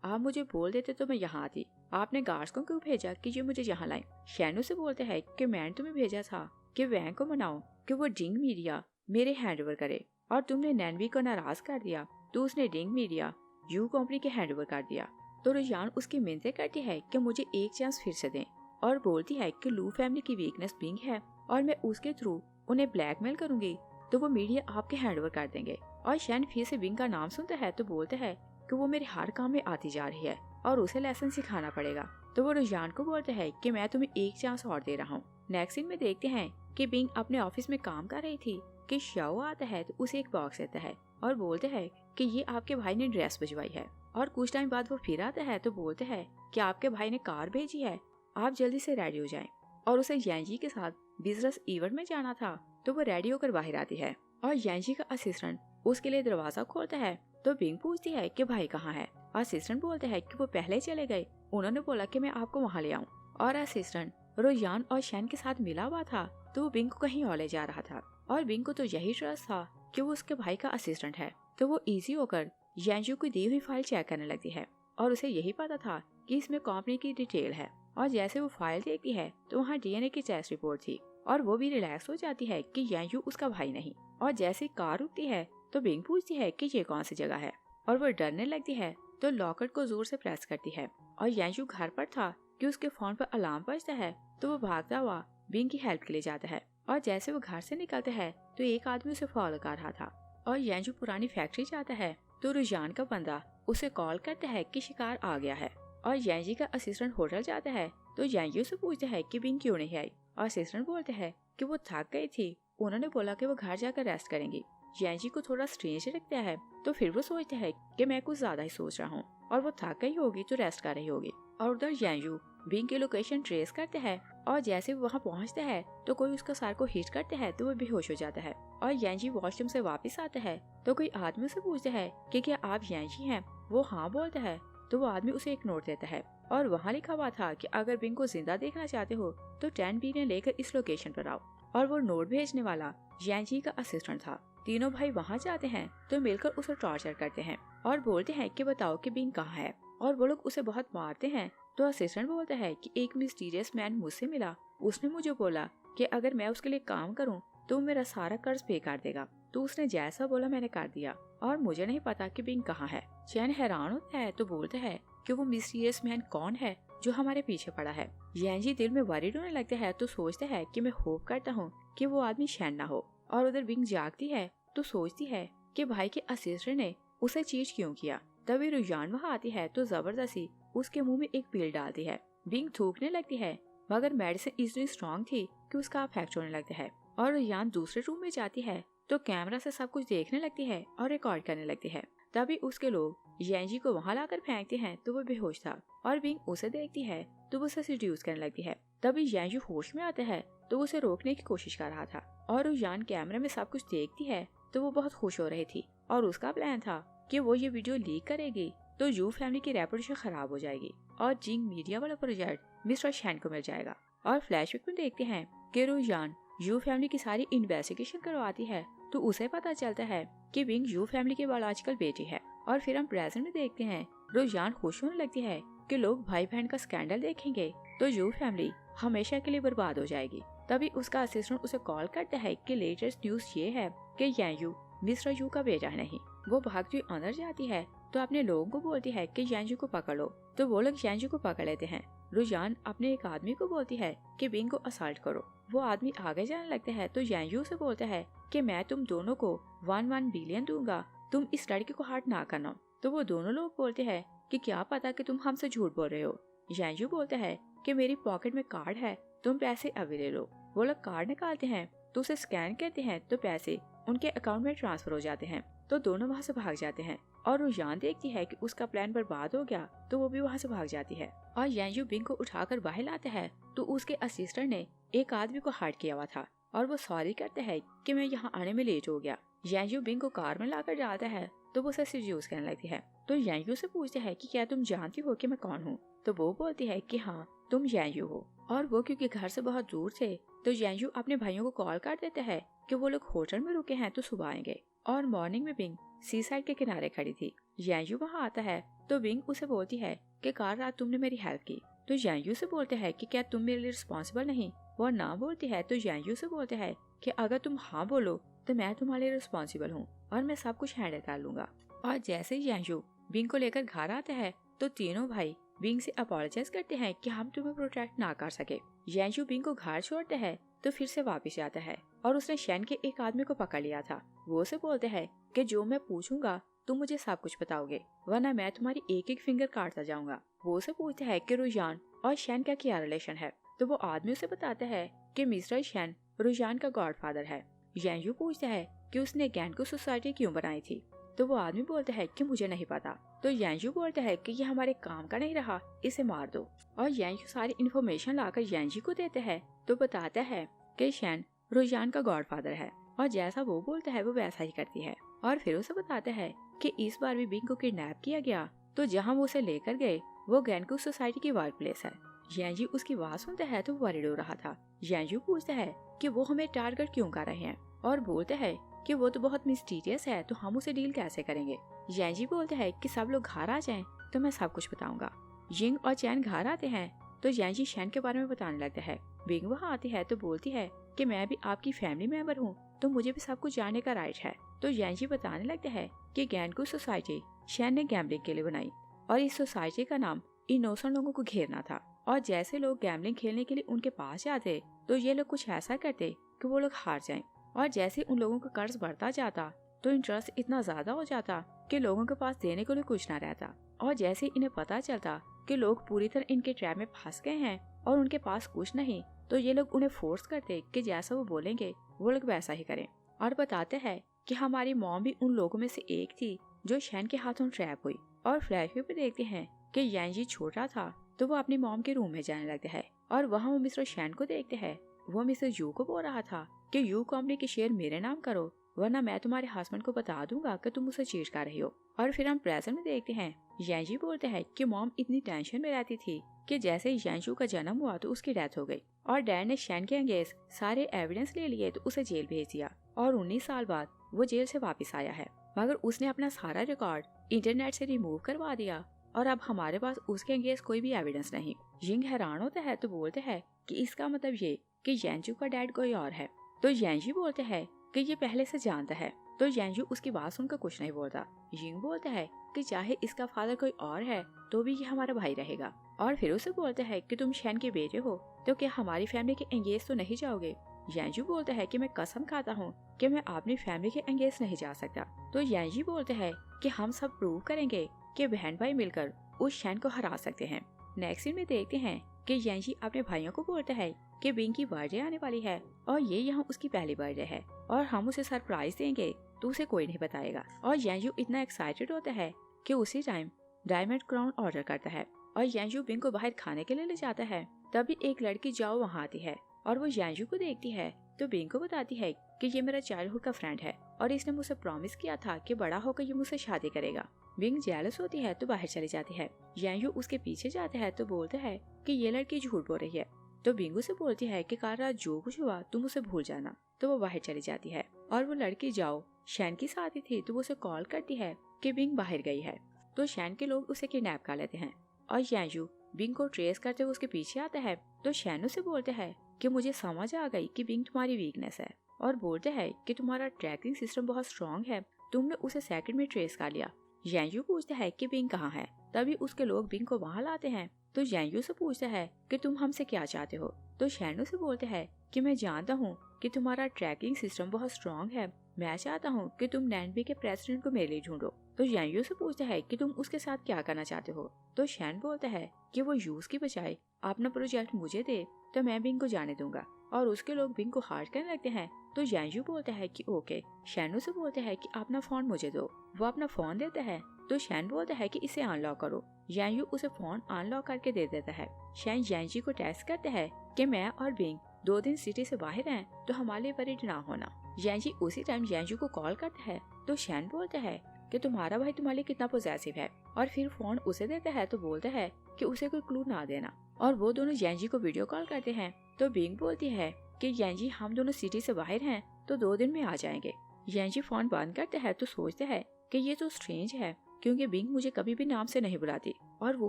आप मुझे बोल देते तो मैं यहाँ आती, आपने गार्ड्स को क्यों भेजा कि ये मुझे यहाँ लाए। शैनू से बोलते हैं कि मैंने तुम्हें भेजा था कि वैंग को मनाओ कि वो डिंग मीडिया मेरे हैंडओवर करे, और तुमने नैनवी को नाराज कर दिया तो उसने डिंग मीडिया यू कंपनी के हैंडओवर कर दिया। तो रुझान उसकी मिन्नतें करती है कि मुझे एक चांस फिर से दें और बोलती है कि लू फैमिली की वीकनेस बिंग है और मैं उसके थ्रू उन्हें ब्लैकमेल करूंगी तो वो मीडिया आपके हैंडओवर कर देंगे। और शैन फिर से बिंग का नाम सुनता है तो बोलता है कि वो मेरे हर काम में आती जा रही है और उसे लेसन सिखाना पड़ेगा। तो वो रुझान को बोलता है कि मैं तुम्हें एक चांस और दे रहा हूँ। नेक्स्ट सीन में देखते हैं कि बिंग अपने ऑफिस में काम कर रही थी कि शाओ आता है तो उसे एक बॉक्स देता है और बोलते है कि ये आपके भाई ने ड्रेस भिजवाई है। और कुछ टाइम बाद वो फिर आता है तो बोलते है कि आपके भाई ने कार भेजी है, आप जल्दी से रेडी हो जाएं। और उसे यांजी के साथ बिजनेस इवेंट में जाना था तो वो रेडी होकर बाहर आती है और यांजी का असिस्टेंट उसके लिए दरवाजा खोलता है। तो बिंग पूछती है कि भाई कहाँ है। असिस्टेंट बोलते है कि वो पहले चले गए, उन्होंने बोला कि मैं आपको वहाँ ले आऊँ। और असिस्टेंट रोजान और शैन के साथ मिला हुआ था तो वो बिंग को कहीं और ले जा रहा था और बिंग को तो यही ट्रस्ट था कि वो उसके भाई का असिस्टेंट है। तो वो इजी होकर यांजू की दी हुई फाइल चेक करने लगती है और उसे यही पता था कि इसमें कंपनी की डिटेल है। और जैसे वो फाइल देखती है तो वहाँ डीएनए की टेस्ट रिपोर्ट थी और वो भी रिलैक्स हो जाती है कि यांजू उसका भाई नहीं। और जैसे कार रुकती है तो बिंग पूछती है कि ये कौन सी जगह है और वो डरने लगती है तो लॉकेट को जोर से प्रेस करती है। और यांजू घर पर था कि उसके फोन पर अलार्म बजता है तो वो भागता हुआ बिंग की हेल्प के लिए जाता है। और जैसे वो घर से निकलता है तो एक आदमी उसे फॉलो कर रहा था और यांजू पुरानी फैक्ट्री जाता है तो रुझान का बंदा उसे कॉल करता है कि शिकार आ गया है। और यांजी का असिस्टेंट होटल जाता है तो यांजू से पूछता है कि बिंग क्यों नहीं आई। और असिस्टेंट बोलते हैं कि वो थक गई थी, उन्होंने बोला कि वो घर जाकर रेस्ट करेंगी। यांजी को थोड़ा स्ट्रेंज लगता है तो फिर वो सोचता है कि मैं कुछ ज्यादा ही सोच रहा हूँ और वो थक गई होगी तो रेस्ट कर रही होगी। और उधर यांजू बिंग की लोकेशन ट्रेस करते हैं और जैसे वो वहाँ पहुँचता है तो कोई उसका सर को हिट करता है तो वो बेहोश हो जाता है। और यांजी वॉशरूम से वापस आता है तो कोई आदमी उसे पूछता है कि क्या आप यांजी हैं। वो हाँ बोलता है तो वो आदमी उसे एक नोट देता है और वहाँ लिखा हुआ था कि अगर बिंग को जिंदा देखना चाहते हो तो 10 बिलियन लेकर इस लोकेशन पर आओ। और वो नोट भेजने वाला यांजी का असिस्टेंट था। तीनों भाई वहाँ जाते हैं तो मिलकर उसे टॉर्चर करते हैं और बोलते हैं कि बताओ कि बिंग कहाँ है। और वो लोग उसे बहुत मारते हैं तो असिस्टेंट बोलता है कि एक मिस्टीरियस मैन मुझसे मिला, उसने मुझे बोला कि अगर मैं उसके लिए काम करूं तो मेरा सारा कर्ज पे कर देगा। तो उसने जैसा बोला मैंने कर दिया और मुझे नहीं पता कि बिंग कहाँ है। चैन हैरान होता है तो बोलता है कि वो मिस्टीरियस मैन कौन है जो हमारे पीछे पड़ा है। यांजी दिल में वरीड होने लगता है तो सोचता है कि मैं होप करता हूँ कि वो आदमी शैन ना हो। और उधर बिंग जागती है तो सोचती है कि भाई के असिस्टेंट ने उसे चीट क्यों किया। तभी रुझान वहाँ आती है तो जबरदस्ती उसके मुंह में एक पिल डालती है। बिंग थूकने लगती है मगर मेडिसिन इतनी स्ट्रॉन्ग थी कि उसका अफेक्ट होने लगता है। और रुझान दूसरे रूम में जाती है तो कैमरा से सब कुछ देखने लगती है और रिकॉर्ड करने लगती है। तभी उसके लोग यांजी को वहाँ लाकर फेंकते हैं तो वो बेहोश था और बिंग उसे देखती है तो वो उसे सीड्यूस करने लगती है। तभी यांजी होश में आता है तो उसे रोकने की कोशिश कर रहा था और रुझान कैमरे में सब कुछ देखती है तो वो बहुत खुश हो रही थी और उसका प्लान था कि वो ये वीडियो लीक करेगी तो यू फैमिली की रेपुटेशन खराब हो जाएगी और जिंग मीडिया वाला प्रोजेक्ट मिस्टर शैन को मिल जाएगा। और फ्लैशबैक में देखते हैं कि रुझान यू फैमिली की सारी इन्वेस्टिगेशन करवाती है तो उसे पता चलता है कि बिंग यू फैमिली की बायोलॉजिकल बेटी है। और फिर हम प्रेजेंट में देखते हैं रुझान खुश होने लगती है कि लोग भाई बहन का स्कैंडल देखेंगे तो यू फैमिली हमेशा के लिए बर्बाद हो जाएगी। तभी उसका असिस्टेंट उसे कॉल करता है कि लेटेस्ट न्यूज ये है कि यांजू मिस्टर यू का बेटा नहीं। वो भागती हुई अंदर जाती है तो अपने लोगों को बोलती है कि यांजू को पकड़ लो तो वो लोग यांजू को पकड़ लेते हैं। रुझान अपने एक आदमी को बोलती है कि बिंग को असल्ट करो। वो आदमी आगे जाने लगता है तो यांजू से बोलता है कि मैं तुम दोनों को 1 बिलियन दूंगा, तुम इस लड़की को हर्ट ना करना। तो वो दोनों लोग बोलते हैं कि क्या पता कि तुम हमसे झूठ बोल रहे हो। यांजू बोलता है कि मेरी पॉकेट में कार्ड है, तुम पैसे अभी ले लो। वो लोग कार्ड निकालते हैं तो उसे स्कैन करते हैं तो पैसे उनके अकाउंट में ट्रांसफर हो जाते हैं। तो दोनों वहाँ से भाग जाते हैं और रुझान देखती है कि उसका प्लान बर्बाद हो गया तो वो भी वहाँ से भाग जाती है। और यांजू बिंग को उठाकर बाहर लाता है तो उसके असिस्टेंट ने एक आदमी को हर्ट किया हुआ था और वो सॉरी करता है कि मैं यहाँ आने में लेट हो गया। यांजू बिंग को कार में लाकर डालता है तो वो उसे सीड्यूस करने लगती है। तो यांजू से पूछता है कि क्या तुम जानती हो कि मैं कौन हूँ। तो वो बोलती है कि हाँ तुम यांजू हो। और वो क्योंकि घर से बहुत दूर थे तो यांजू अपने भाइयों को कॉल कर देता है कि वो लोग होटल में रुके हैं तो सुबह आएंगे। और मॉर्निंग में बिंग सी साइड के किनारे खड़ी थी। यांजू वहाँ आता है तो बिंग उसे बोलती है कि कल रात तुमने मेरी हेल्प की। तो यांजू से बोलते हैं कि क्या तुम मेरे लिए रिस्पॉन्सिबल नहीं। वो ना बोलती है तो यांजू से बोलते हैं कि अगर तुम हाँ बोलो तो मैं तुम्हारे लिए रिस्पॉन्सिबल हूँ और मैं सब कुछ हैंडल कर लूंगा। और जैसे ही यांजू बिंग को लेकर घर आता है तो तीनों भाई बिंग से अपोलोजाइज करते हैं कि हम तुम्हें प्रोटेक्ट ना कर सके। यांशु बिंग को घर छोड़ते हैं तो फिर से वापस आता है और उसने शैन के एक आदमी को पकड़ लिया था। वो उसे बोलते हैं कि जो मैं पूछूंगा तुम मुझे सब कुछ बताओगे, वरना मैं तुम्हारी एक एक फिंगर काटता जाऊंगा। वो उसे पूछते हैं कि रुझान और शैन का क्या रिलेशन है, तो वो आदमी उसे बताता है कि मिस्टर शैन रुझान का गॉडफादर है। यांशु पूछता है कि उसने गैंगू सोसाइटी क्यों बनाई थी, तो वो आदमी बोलता है कि मुझे नहीं पता। तो यांशु बोलता है कि ये हमारे काम का नहीं रहा, इसे मार दो। और यांशु सारी इन्फॉर्मेशन लाकर यांशी को देते हैं तो बताता है कि शैन रुझान का गॉडफादर है और जैसा वो बोलता है वो वैसा ही करती है। और फिर उसे बताता है कि इस बार भी बिंग को किडनैप किया गया, तो जहाँ वो उसे लेकर गए वो गैंगू सोसाइटी की वर्क प्लेस है। यांशी उसकी बात सुनता है तो वरीड हो रहा था। यांशु पूछता है कि वो हमें टारगेट क्यों कर रहे हैं और बोलते हैं कि वो तो बहुत मिस्टीरियस है, तो हम उसे डील कैसे करेंगे। यांशी बोलते हैं कि सब लोग घर आ जाएं तो मैं सब कुछ बताऊंगा। जिंग और चैन घर आते हैं तो यांशी शैन के बारे में बताने लगता है। बिंग वहाँ आती है तो बोलती है कि मैं भी आपकी फैमिली मेंबर हूँ, तो मुझे भी सब कुछ जानने का राइट है। तो यांशी बताने लगता है कि गैंगू सोसाइटी शैन ने गैम्बलिंग के लिए बनाई और इस सोसाइटी का नाम इनोसेंट लोगों को घेरना था, और जैसे लोग गैम्बलिंग खेलने के लिए उनके पास जाते तो ये लोग कुछ ऐसा करते कि वो लोग हार जाएं, और जैसे उन लोगों का कर्ज बढ़ता जाता तो इंटरेस्ट इतना ज्यादा हो जाता कि लोगों के पास देने के लिए कुछ ना रहता। और जैसे इन्हें पता चलता कि लोग पूरी तरह इनके ट्रैप में फंस गए हैं और उनके पास कुछ नहीं, तो ये लोग उन्हें फोर्स करते कि जैसा वो बोलेंगे वो लोग वैसा ही करें। और बताते हैं कि हमारी मॉम भी उन लोगों में से एक थी जो शैन के हाथों ट्रैप हुई। और फ्लैशबैक पे देखते हैं कि यांशी छोटा था तो वो अपनी मॉम के रूम में जाने लगता है और वहाँ वो मिस्टर शैन को देखते हैं। वो मिस्टर यू को बोल रहा था कि यू कंपनी के शेयर मेरे नाम करो, वरना मैं तुम्हारे हस्बैंड को बता दूंगा कि तुम उसे चीट कर रही हो। और फिर हम प्रेजेंट में देखते हैं यांशी बोलते हैं कि मॉम इतनी टेंशन में रहती थी कि जैसे ही यांशु का जन्म हुआ तो उसकी डेथ हो गई, और डैड ने शैन के अगेंस्ट सारे एविडेंस ले लिए तो उसे जेल भेज दिया। और 19 साल बाद वो जेल से वापस आया है, मगर उसने अपना सारा रिकॉर्ड इंटरनेट से रिमूव करवा दिया और अब हमारे पास उसके अगेंस्ट कोई भी एविडेंस नहीं। जिंग हैरान होता है तो बोलते हैं कि इसका मतलब ये कि यांशु का डैड कोई और है। तो यांशी बोलते हैं कि ये पहले से जानता है। तो यांशु उसकी बात सुनकर कुछ नहीं बोलता। जिंग बोलता है कि चाहे इसका फादर कोई और है तो भी ये हमारा भाई रहेगा। और फिर उसे बोलते हैं कि तुम शैन के बेटे हो तो क्या हमारी फैमिली के एंगेज तो नहीं जाओगे। यांशु बोलता है कि मैं कसम खाता हूँ कि मैं अपनी फैमिली के एंगेज नहीं जा सकता। तो यांशी बोलते हैं कि हम सब प्रूव करेंगे कि बहन भाई मिलकर उस शैन को हरा सकते हैं। नेक्स्ट सीन में देखते हैं कि यांशी अपने भाइयों को बोलता है कि बिंग की बर्थडे आने वाली है और ये यहाँ उसकी पहली बर्थडे है और हम उसे सरप्राइज देंगे तो उसे कोई नहीं बताएगा। और यांशु इतना एक्साइटेड होता है कि उसी टाइम डायमंड क्राउन ऑर्डर करता है और यांशु बिंग को बाहर खाने के लिए ले जाता है। तभी एक लड़की जाओ वहाँ आती है और वो यांशु को देखती है तो बिंग को बताती है कि ये मेरा चाइल्डहुड का फ्रेंड है और इसने मुझसे प्रॉमिस किया था कि बड़ा होकर ये मुझसे शादी करेगा। बिंग जेलस होती है तो बाहर चली जाती है। यांशु उसके पीछे जाता है तो बोलता है कि ये लड़की झूठ बोल रही है। तो बिंग उसे बोलती है कि कल रात जो कुछ हुआ तुम उसे भूल जाना। तो वो बाहर चली जाती है और वो लड़की जाओ शैन की साथी थी तो वो उसे कॉल करती है कि बिंग बाहर गई है। तो शैन के लोग उसे किडनैप कर लेते हैं और यांशु बिंग को ट्रेस करते हुए उसके पीछे आता है। तो शैन उसे बोलते हैं कि मुझे समझ आ गई कि बिंग तुम्हारी वीकनेस है और बोलते हैं कि तुम्हारा ट्रैकिंग सिस्टम बहुत स्ट्रॉन्ग है, तुमने उसे सेकंड में ट्रेस कर लिया। यांशु पूछता है कि बिंग कहाँ है। तभी उसके लोग बिंग को वहाँ लाते हैं। तो यांशु से पूछता है कि तुम हमसे क्या चाहते हो। तो शैन से बोलते हैं कि मैं जानता हूँ कि तुम्हारा ट्रैकिंग सिस्टम बहुत स्ट्रॉन्ग है, मैं चाहता हूँ कि तुम नैनबी के प्रेसिडेंट को मेरे लिए ढूंढो। तो यांशु से पूछता है कि तुम उसके साथ क्या करना चाहते हो। तो शैन बोलता है कि वो यूज की बजाय अपना प्रोजेक्ट मुझे दे तो मैं बिंग को जाने दूंगा, और उसके लोग बिंग को हार्ट करने लगते हैं। तो यांशु बोलता है कि ओके। शैन से बोलते हैं कि अपना फोन मुझे दो। वो अपना फोन देता है। तो शैन बोलता है कि इसे अनलॉक करो। यांशु उसे फोन अनलॉक करके दे देता है। शैन यांशी को टेस्ट करता है कि मैं और बिंग 2 दिन सिटी से बाहर हैं तो हमारे लिए वरीड ना होना। यांशी उसी टाइम यांशु को कॉल करता है। तो शैन बोलता है कि तुम्हारा भाई तुम्हारे लिए कितना पॉसेसिव है, और फिर फोन उसे देता है तो बोलता है कि उसे कोई क्लू ना देना। और वो दोनों यांशी को वीडियो कॉल करते हैं। तो बिंग बोलती है कि यांशी हम दोनों सिटी से बाहर हैं तो 2 दिन में आ जाएंगे। यांशी फोन बंद करता है तो सोचता है कि ये तो स्ट्रेंज है क्योंकि बिंग मुझे कभी भी नाम से नहीं बुलाती और वो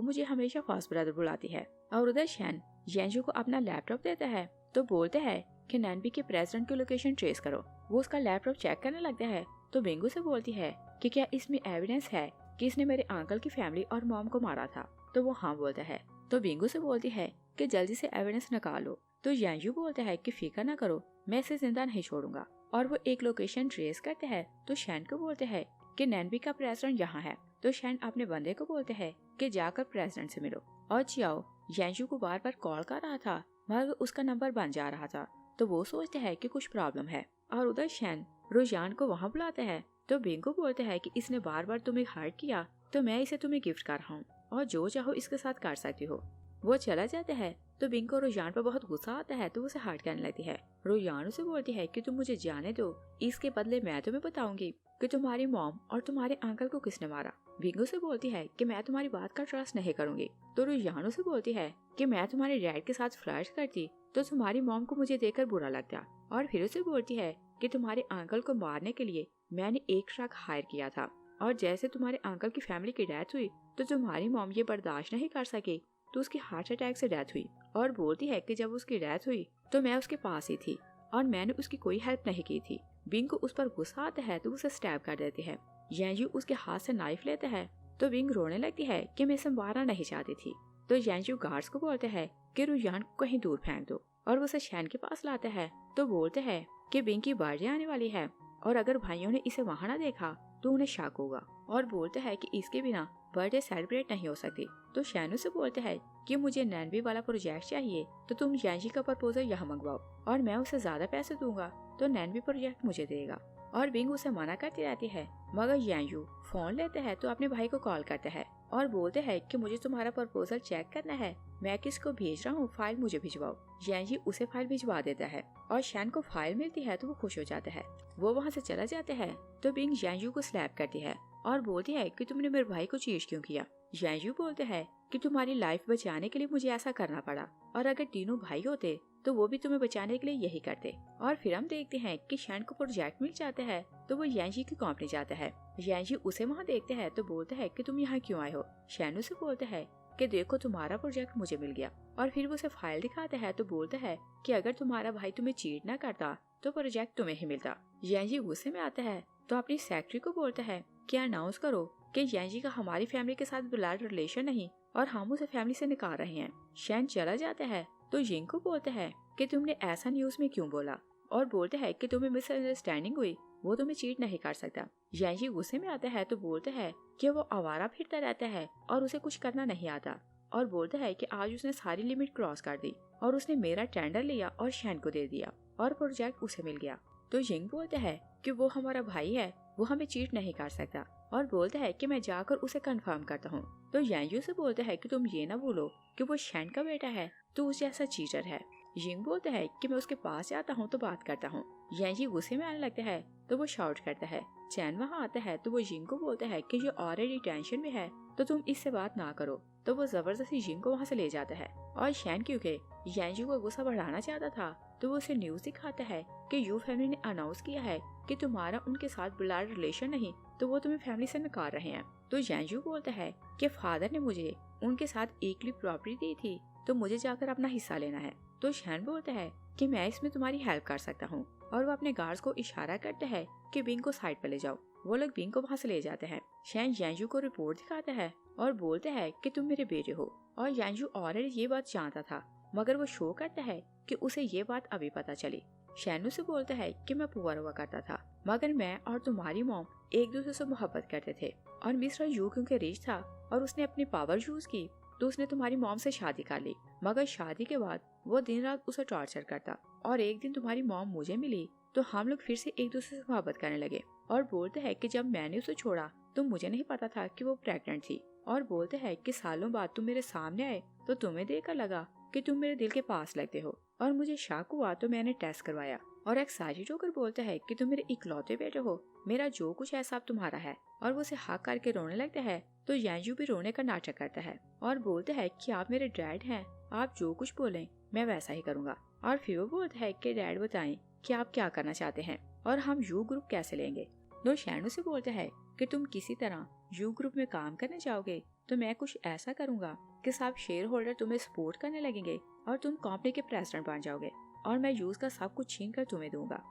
मुझे हमेशा फास्ट ब्रदर बुलाती है। और उधर शैन यांशु को अपना लैपटॉप देता है तो बोलते हैं कि नैनबी के प्रेसिडेंट की लोकेशन ट्रेस करो। वो उसका लैपटॉप चेक करने लगता है। तो बिंग से बोलती है कि क्या इसमें एविडेंस है कि इसने मेरे अंकल की फैमिली और मॉम को मारा था। तो वो हाँ बोलता है। तो बिंगो से बोलती है कि जल्दी से एविडेंस निकालो। तो यांजू बोलता है कि फिक्र ना करो, मैं इसे जिंदा नहीं छोड़ूंगा। और वो एक लोकेशन ट्रेस करते हैं। तो शैन को बोलते हैं कि नैनबी का प्रेसिडेंट यहाँ है। तो शैन अपने बंदे को बोलते हैं कि जाकर प्रेसिडेंट से मिलो। और चियाओ यांजू को बार बार कॉल कर रहा था मगर उसका नंबर बन जा रहा था। तो वो सोचते हैं कि कुछ प्रॉब्लम है। और उधर शैन रोजान को वहाँ बुलाते हैं। तो बिंगो बोलते हैं कि इसने बार बार तुम्हें हर्ट किया, तो मैं इसे तुम्हें गिफ्ट कर रहा हूँ और जो चाहो इसके साथ कर सकती हो। वो चला जाता है। तो बिंगो रोजान पर बहुत गुस्सा आता है, तो उसे हर्ट करने लगती है। रोजान उसे बोलती है कि तुम मुझे जाने दो, इसके बदले मैं तुम्हें बताऊंगी कि तुम्हारी मॉम और तुम्हारे अंकल को किसने मारा। बिंगो से बोलती है कि मैं तुम्हारी बात का ट्रस्ट नहीं करूंगी। तो रोजान से बोलती है कि मैं तुम्हारे डैड के साथ फ्लर्ट करती तो तुम्हारी मॉम को मुझे देखकर बुरा लगता। और फिर उसे बोलती है कि तुम्हारे अंकल को मारने के लिए मैंने एक ट्रक हायर किया था और जैसे तुम्हारे अंकल की फैमिली की डेथ हुई तो तुम्हारी मॉम ये बर्दाश्त नहीं कर सकी तो उसकी हार्ट अटैक से डेथ हुई। और बोलती है कि जब उसकी डेथ हुई तो मैं उसके पास ही थी और मैंने उसकी कोई हेल्प नहीं की थी। बिंग को उस पर गुस्सा आता है तो उसे स्टैब कर देती है। यांजू उसके हाथ से नाइफ लेता है तो बिंग रोने लगती है कि मैं इसे मारना नहीं चाहती थी। तो यांजू गार्ड्स को बोलते हैं कि रुयान को कहीं दूर फेंक दो और वो उसे शैन के पास लाते हैं। तो बोलते हैं कि बिंग की बर्थडे आने वाली है और अगर भाइयों ने इसे वहाँ न देखा तो उन्हें शक होगा। और बोलते हैं कि इसके बिना बर्थडे सेलिब्रेट नहीं हो सकती। तो शैनू से बोलते हैं कि मुझे नैनबी वाला प्रोजेक्ट चाहिए, तो तुम यांजी का प्रपोजल यहाँ मंगवाओ और मैं उसे ज्यादा पैसे दूंगा तो नैनबी प्रोजेक्ट मुझे देगा। और बिंग उसे मना करती रहती है मगर यांजू फोन लेते हैं तो अपने भाई को कॉल करते हैं और बोलते हैं कि मुझे तुम्हारा प्रपोजल चेक करना है, मैं किसको भेज रहा हूँ, फाइल मुझे भिजवाओ। यांजी उसे फाइल भिजवा देता है और शैन को फाइल मिलती है तो वो खुश हो जाता है। वो वहाँ से चला जाते हैं तो बिंग यांजू को स्लैप करती है और बोलती है कि तुमने मेरे भाई को चीट क्यों किया। यांजू बोलते हैं कि तुम्हारी लाइफ बचाने के लिए मुझे ऐसा करना पड़ा और अगर तीनों भाई होते तो वो भी तुम्हें बचाने के लिए यही करते। और फिर हम देखते हैं कि शैन को प्रोजेक्ट मिल जाता है तो वो यांजी की कंपनी जाता है। यांजी उसे वहाँ देखते हैं तो बोलते हैं कि तुम यहाँ क्यों आए हो। शैन उसे बोलते हैं कि देखो तुम्हारा प्रोजेक्ट मुझे मिल गया। और फिर वो उसे फाइल दिखाते हैं तो बोलते हैं कि अगर तुम्हारा भाई तुम्हें चीट ना करता तो प्रोजेक्ट तुम्हें ही मिलता। यांजी गुस्से में आता है तो अपनी सेक्रेटरी को बोलता है कि अनाउंस करो कि यांजी का हमारी फैमिली के साथ ब्लड रिलेशन नहीं और हम उसे फैमिली से निकाल रहे हैं। शैन चला जाता है तो यिंग को बोलते हैं कि तुमने ऐसा न्यूज में क्यों बोला और बोलते हैं कि तुम्हें मिसअंडरस्टैंडिंग हुई, वो तुम्हें चीट नहीं कर सकता। यांजी गुस्से में आता है तो बोलते हैं कि वो आवारा फिरता रहता है और उसे कुछ करना नहीं आता और बोलता है कि आज उसने सारी लिमिट क्रॉस कर दी और उसने मेरा टेंडर लिया और शैन को दे दिया और प्रोजेक्ट उसे मिल गया। तो यिंग बोलते हैं कि वो हमारा भाई है, वो हमें चीट नहीं कर सकता और बोलता है कि मैं जाकर उसे कंफर्म करता हूँ। तो यांजू से बोलता है कि तुम ये ना भूलो कि वो शैन का बेटा है तो उस जैसा चीटर है। यिंग बोलता है कि मैं उसके पास जाता हूँ तो बात करता हूँ। यांजी गुस्से में आने लगता है तो वो शाउट करता है। चैन वहाँ आता है तो वो यिंग को बोलता है कि ये ऑलरेडी टेंशन में है तो तुम इससे बात ना करो। तो वो जबरदस्ती यिंग को वहाँ से ले जाता है और शैन क्योंकि यांजू को गुस्सा बढ़ाना चाहता था तो वो उसे न्यूज दिखाता है कि यू फैमिली ने अनाउंस किया है कि तुम्हारा उनके साथ ब्लड रिलेशन नहीं तो वो तुम्हें फैमिली से निकाल रहे हैं। तो यांजू बोलता है कि फादर ने मुझे उनके साथ एकली प्रॉपर्टी दी थी तो मुझे जाकर अपना हिस्सा लेना है। तो शैन बोलता है कि मैं इसमें तुम्हारी हेल्प कर सकता हूँ और वो अपने गार्ड्स को इशारा करते हैं कि बिंग को साइड पर ले जाओ। वो लोग बिंग को वहाँ से ले जाते हैं। शैन यांजू को रिपोर्ट दिखाता है और बोलते हैं कि तुम मेरे बेटे हो और यांजू ऑलरेडी ये बात जानता था मगर वो शो करता है कि उसे ये बात अभी पता चली। शैनू से बोलता है कि मैं पुअर हुआ करता था मगर मैं और तुम्हारी मॉम एक दूसरे से मोहब्बत करते थे और मिस्टर यू क्योंकि रिच था और उसने अपनी पावर यूज की तो उसने तुम्हारी मॉम से शादी कर ली मगर शादी के बाद वो दिन रात उसे टॉर्चर करता और एक दिन तुम्हारी मॉम मुझे मिली तो हम लोग फिर से एक दूसरे से मोहब्बत करने लगे। और बोलते हैं कि जब मैंने उसे छोड़ा तो मुझे नहीं पता था कि वो प्रेग्नेंट थी। और बोलते हैं कि सालों बाद तुम मेरे सामने आए तो तुम्हें देखकर लगा कि तुम मेरे दिल के पास लगते हो और मुझे शक हुआ तो मैंने टेस्ट करवाया और एक्साइटेड होकर बोलता है कि तुम मेरे इकलौते बेटे हो, मेरा जो कुछ है सब तुम्हारा है। और वो उसे हक करके रोने लगता है तो यांजू भी रोने का नाटक करता है और बोलते हैं कि आप मेरे डैड हैं, आप जो कुछ बोलें मैं वैसा ही करूँगा। और फिर वो बोलता है कि डैड बताएं कि आप क्या करना चाहते हैं और हम यू ग्रुप कैसे लेंगे। तो शैनू से बोलता है कि तुम किसी तरह यू ग्रुप में काम करने जाओगे तो मैं कुछ ऐसा करूँगा कि सब शेयर होल्डर तुम्हें सपोर्ट करने लगेंगे और तुम कंपनी के प्रेसिडेंट बन जाओगे। और मैं यूज का सब कुछ छीन कर तुम्हें दूंगा।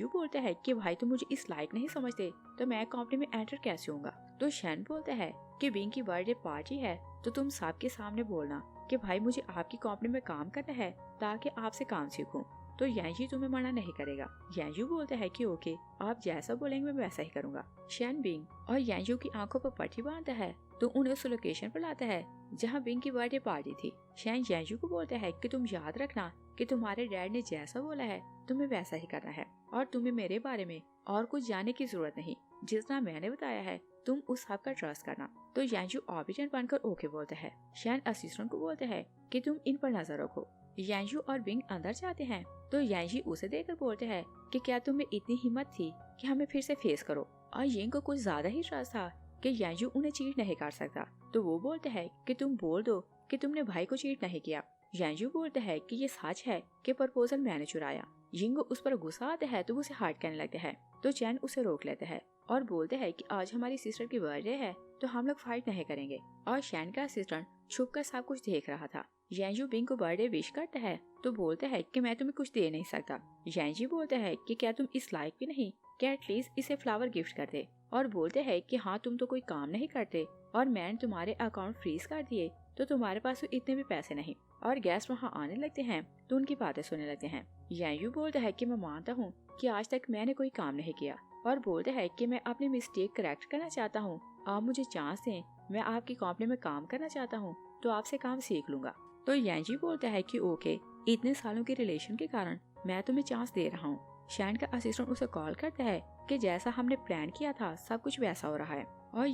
यू बोलता है कि भाई तुम मुझे इस लायक नहीं समझते तो मैं कंपनी में एंटर कैसे होऊंगा। तो शैन बोलता है कि बिंग की बर्थडे पार्टी है तो तुम सबके सामने बोलना कि भाई मुझे आपकी कंपनी में काम करना है ताकि आपसे काम सीखूं। तो यांजी तुम्हें मना नहीं करेगा। यांजू बोलता है कि ओके, आप जैसा बोलेंगे मैं वैसा ही करूंगा। शैन बिंग और यांजू की आंखों पर पट्टी बांधता है तो उन्हें उस लोकेशन पर लाता है जहां बिंग की बर्थडे पार्टी थी। शैन यांजू को बोलता है कि तुम याद रखना कि तुम्हारे डैड ने जैसा बोला है तुम्हें वैसा ही करना है और तुम्हें मेरे बारे में और कुछ जानने की जरूरत नहीं, जितना मैंने बताया है तुम उस सब का ट्रस्ट करना। तो यांजू ऑबिडेंट बनकर ओके बोलता है। शैन असिस्टेंट को बोलता है कि तुम इन पर नजर रखो। यांजू और बिंग अंदर जाते हैं तो यांजी उसे देखकर बोलते हैं कि क्या तुम्हें इतनी हिम्मत थी कि हमें फिर से फेस करो। और यिंग को कुछ ज्यादा ही ट्रस्ट था कि यांजू उन्हें चीट नहीं कर सकता, तो वो बोलते हैं कि तुम बोल दो कि तुमने भाई को चीट नहीं किया। यांजू बोलते हैं कि ये सच है कि प्रपोजल मैंने चुराया। यिंग उस पर गुस्सा आता है तो वो उसे हर्ट करने लगते हैं, तो चैन उसे रोक लेते हैं और बोलते हैं कि आज हमारी सिस्टर की बर्थडे है तो हम लोग फाइट नहीं करेंगे। और शैन का असिस्टेंट छुप कर सब कुछ देख रहा था। यांजू बिंग को बर्थडे विश करता है तो बोलता है कि मैं तुम्हें कुछ दे नहीं सकता। यांजी बोलता है कि क्या तुम इस लायक भी नहीं कि एटलीस्ट इसे फ्लावर गिफ्ट कर दे। और बोलते हैं कि हाँ तुम तो कोई काम नहीं करते और मैंने तुम्हारे अकाउंट फ्रीज कर दिए तो तुम्हारे पास तो इतने भी पैसे नहीं। और गेस्ट वहाँ आने लगते हैं तो उनकी बातें सुनने लगते हैं। यांजू बोलता है कि मैं मानता हूँ कि आज तक मैंने कोई काम नहीं किया और बोलते हैं कि मैं अपनी मिस्टेक करेक्ट करना चाहता हूँ, आप मुझे चांस दें, मैं आपकी कंपनी में काम करना चाहता हूँ तो आपसे काम सीख लूंगा। तो यांजी बोलता है कि ओके, इतने सालों के रिलेशन के कारण मैं तुम्हें चांस दे रहा हूँ। शैन का असिस्टेंट उसे कॉल करता है कि जैसा हमने प्लान किया था सब कुछ वैसा हो रहा है। और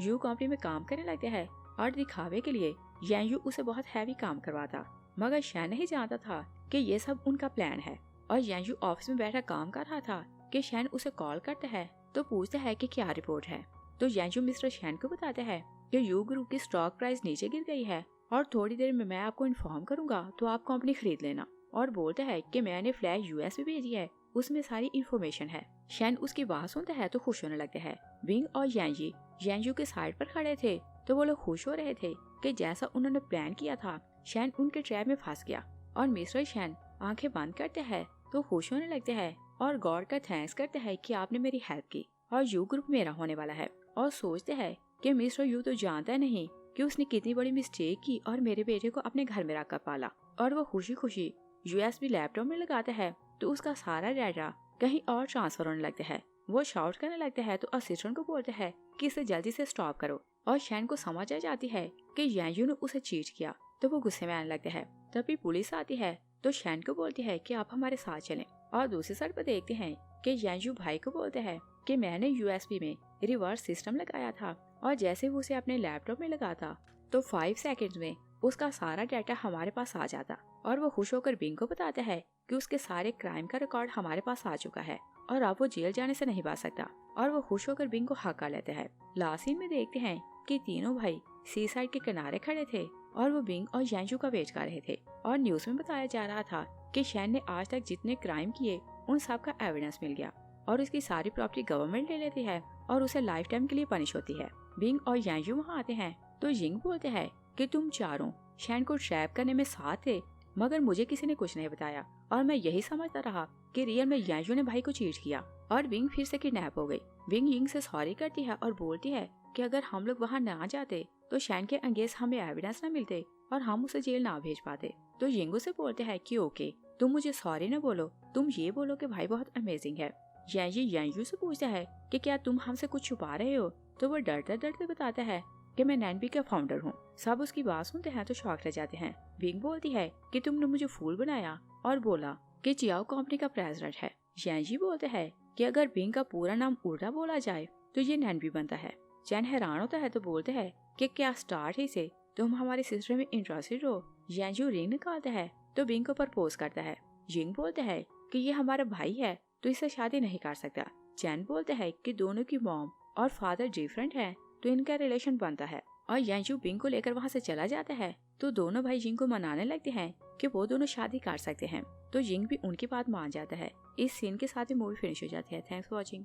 यू कंपनी में काम करने लगते हैं और दिखावे के लिए यू उसे बहुत हैवी काम करवाता, मगर शैन नहीं जानता था कि ये सब उनका प्लान है। और यू ऑफिस में बैठा काम कर रहा था कि शैन उसे कॉल करता है तो पूछता है कि क्या रिपोर्ट है। तो यू मिस्टर शैन को बताता है कि यू ग्रुप की स्टॉक प्राइस नीचे गिर गई है और थोड़ी देर में मैं आपको इन्फॉर्म करूंगा तो आप कंपनी खरीद लेना। और बोलता है कि मैंने फ्लैश यूएस भी भेजी है, उसमें सारी इन्फॉर्मेशन है। शैन उसकी बात सुनता है तो खुश होने लगते हैं। बिंग और यांजू के साइड पर खड़े थे तो वो लोग खुश हो रहे थे कि जैसा उन्होंने प्लान किया था शैन उनके ट्रैप में फंस गया। और मिस्टर शैन आंखें बंद करते हैं तो खुश होने लगते हैं और गॉड का थैंक्स करते हैं कि आपने मेरी हेल्प की और यू ग्रुप मेरा होने वाला है। और सोचते हैं कि मिस्टर यू तो जानता नहीं कि उसने कितनी बड़ी मिस्टेक की और मेरे बेटे को अपने घर में रखकर पाला। और वो खुशी खुशी यूएसबी लैपटॉप में लगाता है तो उसका सारा डाटा कहीं और ट्रांसफर होने लगता है। वो शाउट करने लगता है तो असिस्टेंट को बोलता है कि इसे जल्दी से स्टॉप करो। और शैन को समझ आ जाती है कि यांजू ने उसे चीट किया तो वो गुस्से में आने लगता है। तभी पुलिस आती है तो शैन को बोलती है कि आप हमारे साथ चलें। और दूसरी साइड पर देखते हैं कि यांजू भाई को बोलते हैं कि मैंने यूएसबी में रिवर्स सिस्टम लगाया था और जैसे वो उसे अपने लैपटॉप में लगाता तो 5 सेकंड्स में उसका सारा डाटा हमारे पास आ जाता। और वो खुश होकर बिंग को बताता है कि उसके सारे क्राइम का रिकॉर्ड हमारे पास आ चुका है और अब वो जेल जाने से नहीं बच सकता। और वो खुश होकर बिंग को हक कर लेते हैं। लास्ट सीन में देखते हैं कि तीनों भाई सी साइड के किनारे खड़े थे और वो बिंग और यांजू का वेट कर रहे थे। और न्यूज में बताया जा रहा था कि शैन ने आज तक जितने क्राइम किए उन सब का एविडेंस मिल गया और उसकी सारी प्रॉपर्टी गवर्नमेंट ले लेती है और उसे लाइफ टाइम के लिए पनिश होती है। बिंग और यांजू वहाँ आते हैं तो यिंग बोलते हैं कि तुम चारों शैन को ट्रैप करने में साथ थे, मगर मुझे किसी ने कुछ नहीं बताया और मैं यही समझता रहा कि रियल में यांजू ने भाई को चीट किया। और बिंग फिर से किडनैप हो गई। बिंग यिंग से सॉरी करती है और बोलती है कि अगर हम लोग वहाँ ना जाते तो शैन के अगेंस्ट हमें एविडेंस न मिलते और हम उसे जेल ना भेज पाते। तो यिंग उसे बोलते हैं कि ओके, तुम मुझे सॉरी न बोलो, तुम ये बोलो कि भाई बहुत अमेजिंग है। यांजू से पूछता है कि क्या तुम हमसे कुछ छुपा रहे हो, तो वो डरते डरते बताता है कि मैं नैनबी का फाउंडर हूँ। सब उसकी बात सुनते हैं तो शॉक रह जाते हैं। बिंग बोलती है कि तुमने मुझे फूल बनाया और बोला कि जियाओ कंपनी का प्रेसिडेंट है। यांजी बोलते हैं कि अगर बिंग का पूरा नाम उल्टा बोला जाए तो ये नैनबी बनता है। चैन हैरान होता है तो बोलते हैं कि क्या स्टार्ट ही से तुम हमारी सिस्टर में इंटरेस्टेड हो। यांजू रिंग निकालता है तो बिंग को प्रपोज करता है। यिंग बोलते हैं कि ये हमारा भाई है तो इससे शादी नहीं कर सकता। चैन बोलते हैं कि दोनों की मॉम और फादर डिफरेंट हैं तो इनका रिलेशन बनता है। और यांजू बिंग को लेकर वहाँ से चला जाता है तो दोनों भाई यिंग को मनाने लगते हैं कि वो दोनों शादी कर सकते हैं। तो यिंग भी उनकी बात मान जाता है। इस सीन के साथ ही मूवी फिनिश हो जाती है। Thanks for watching.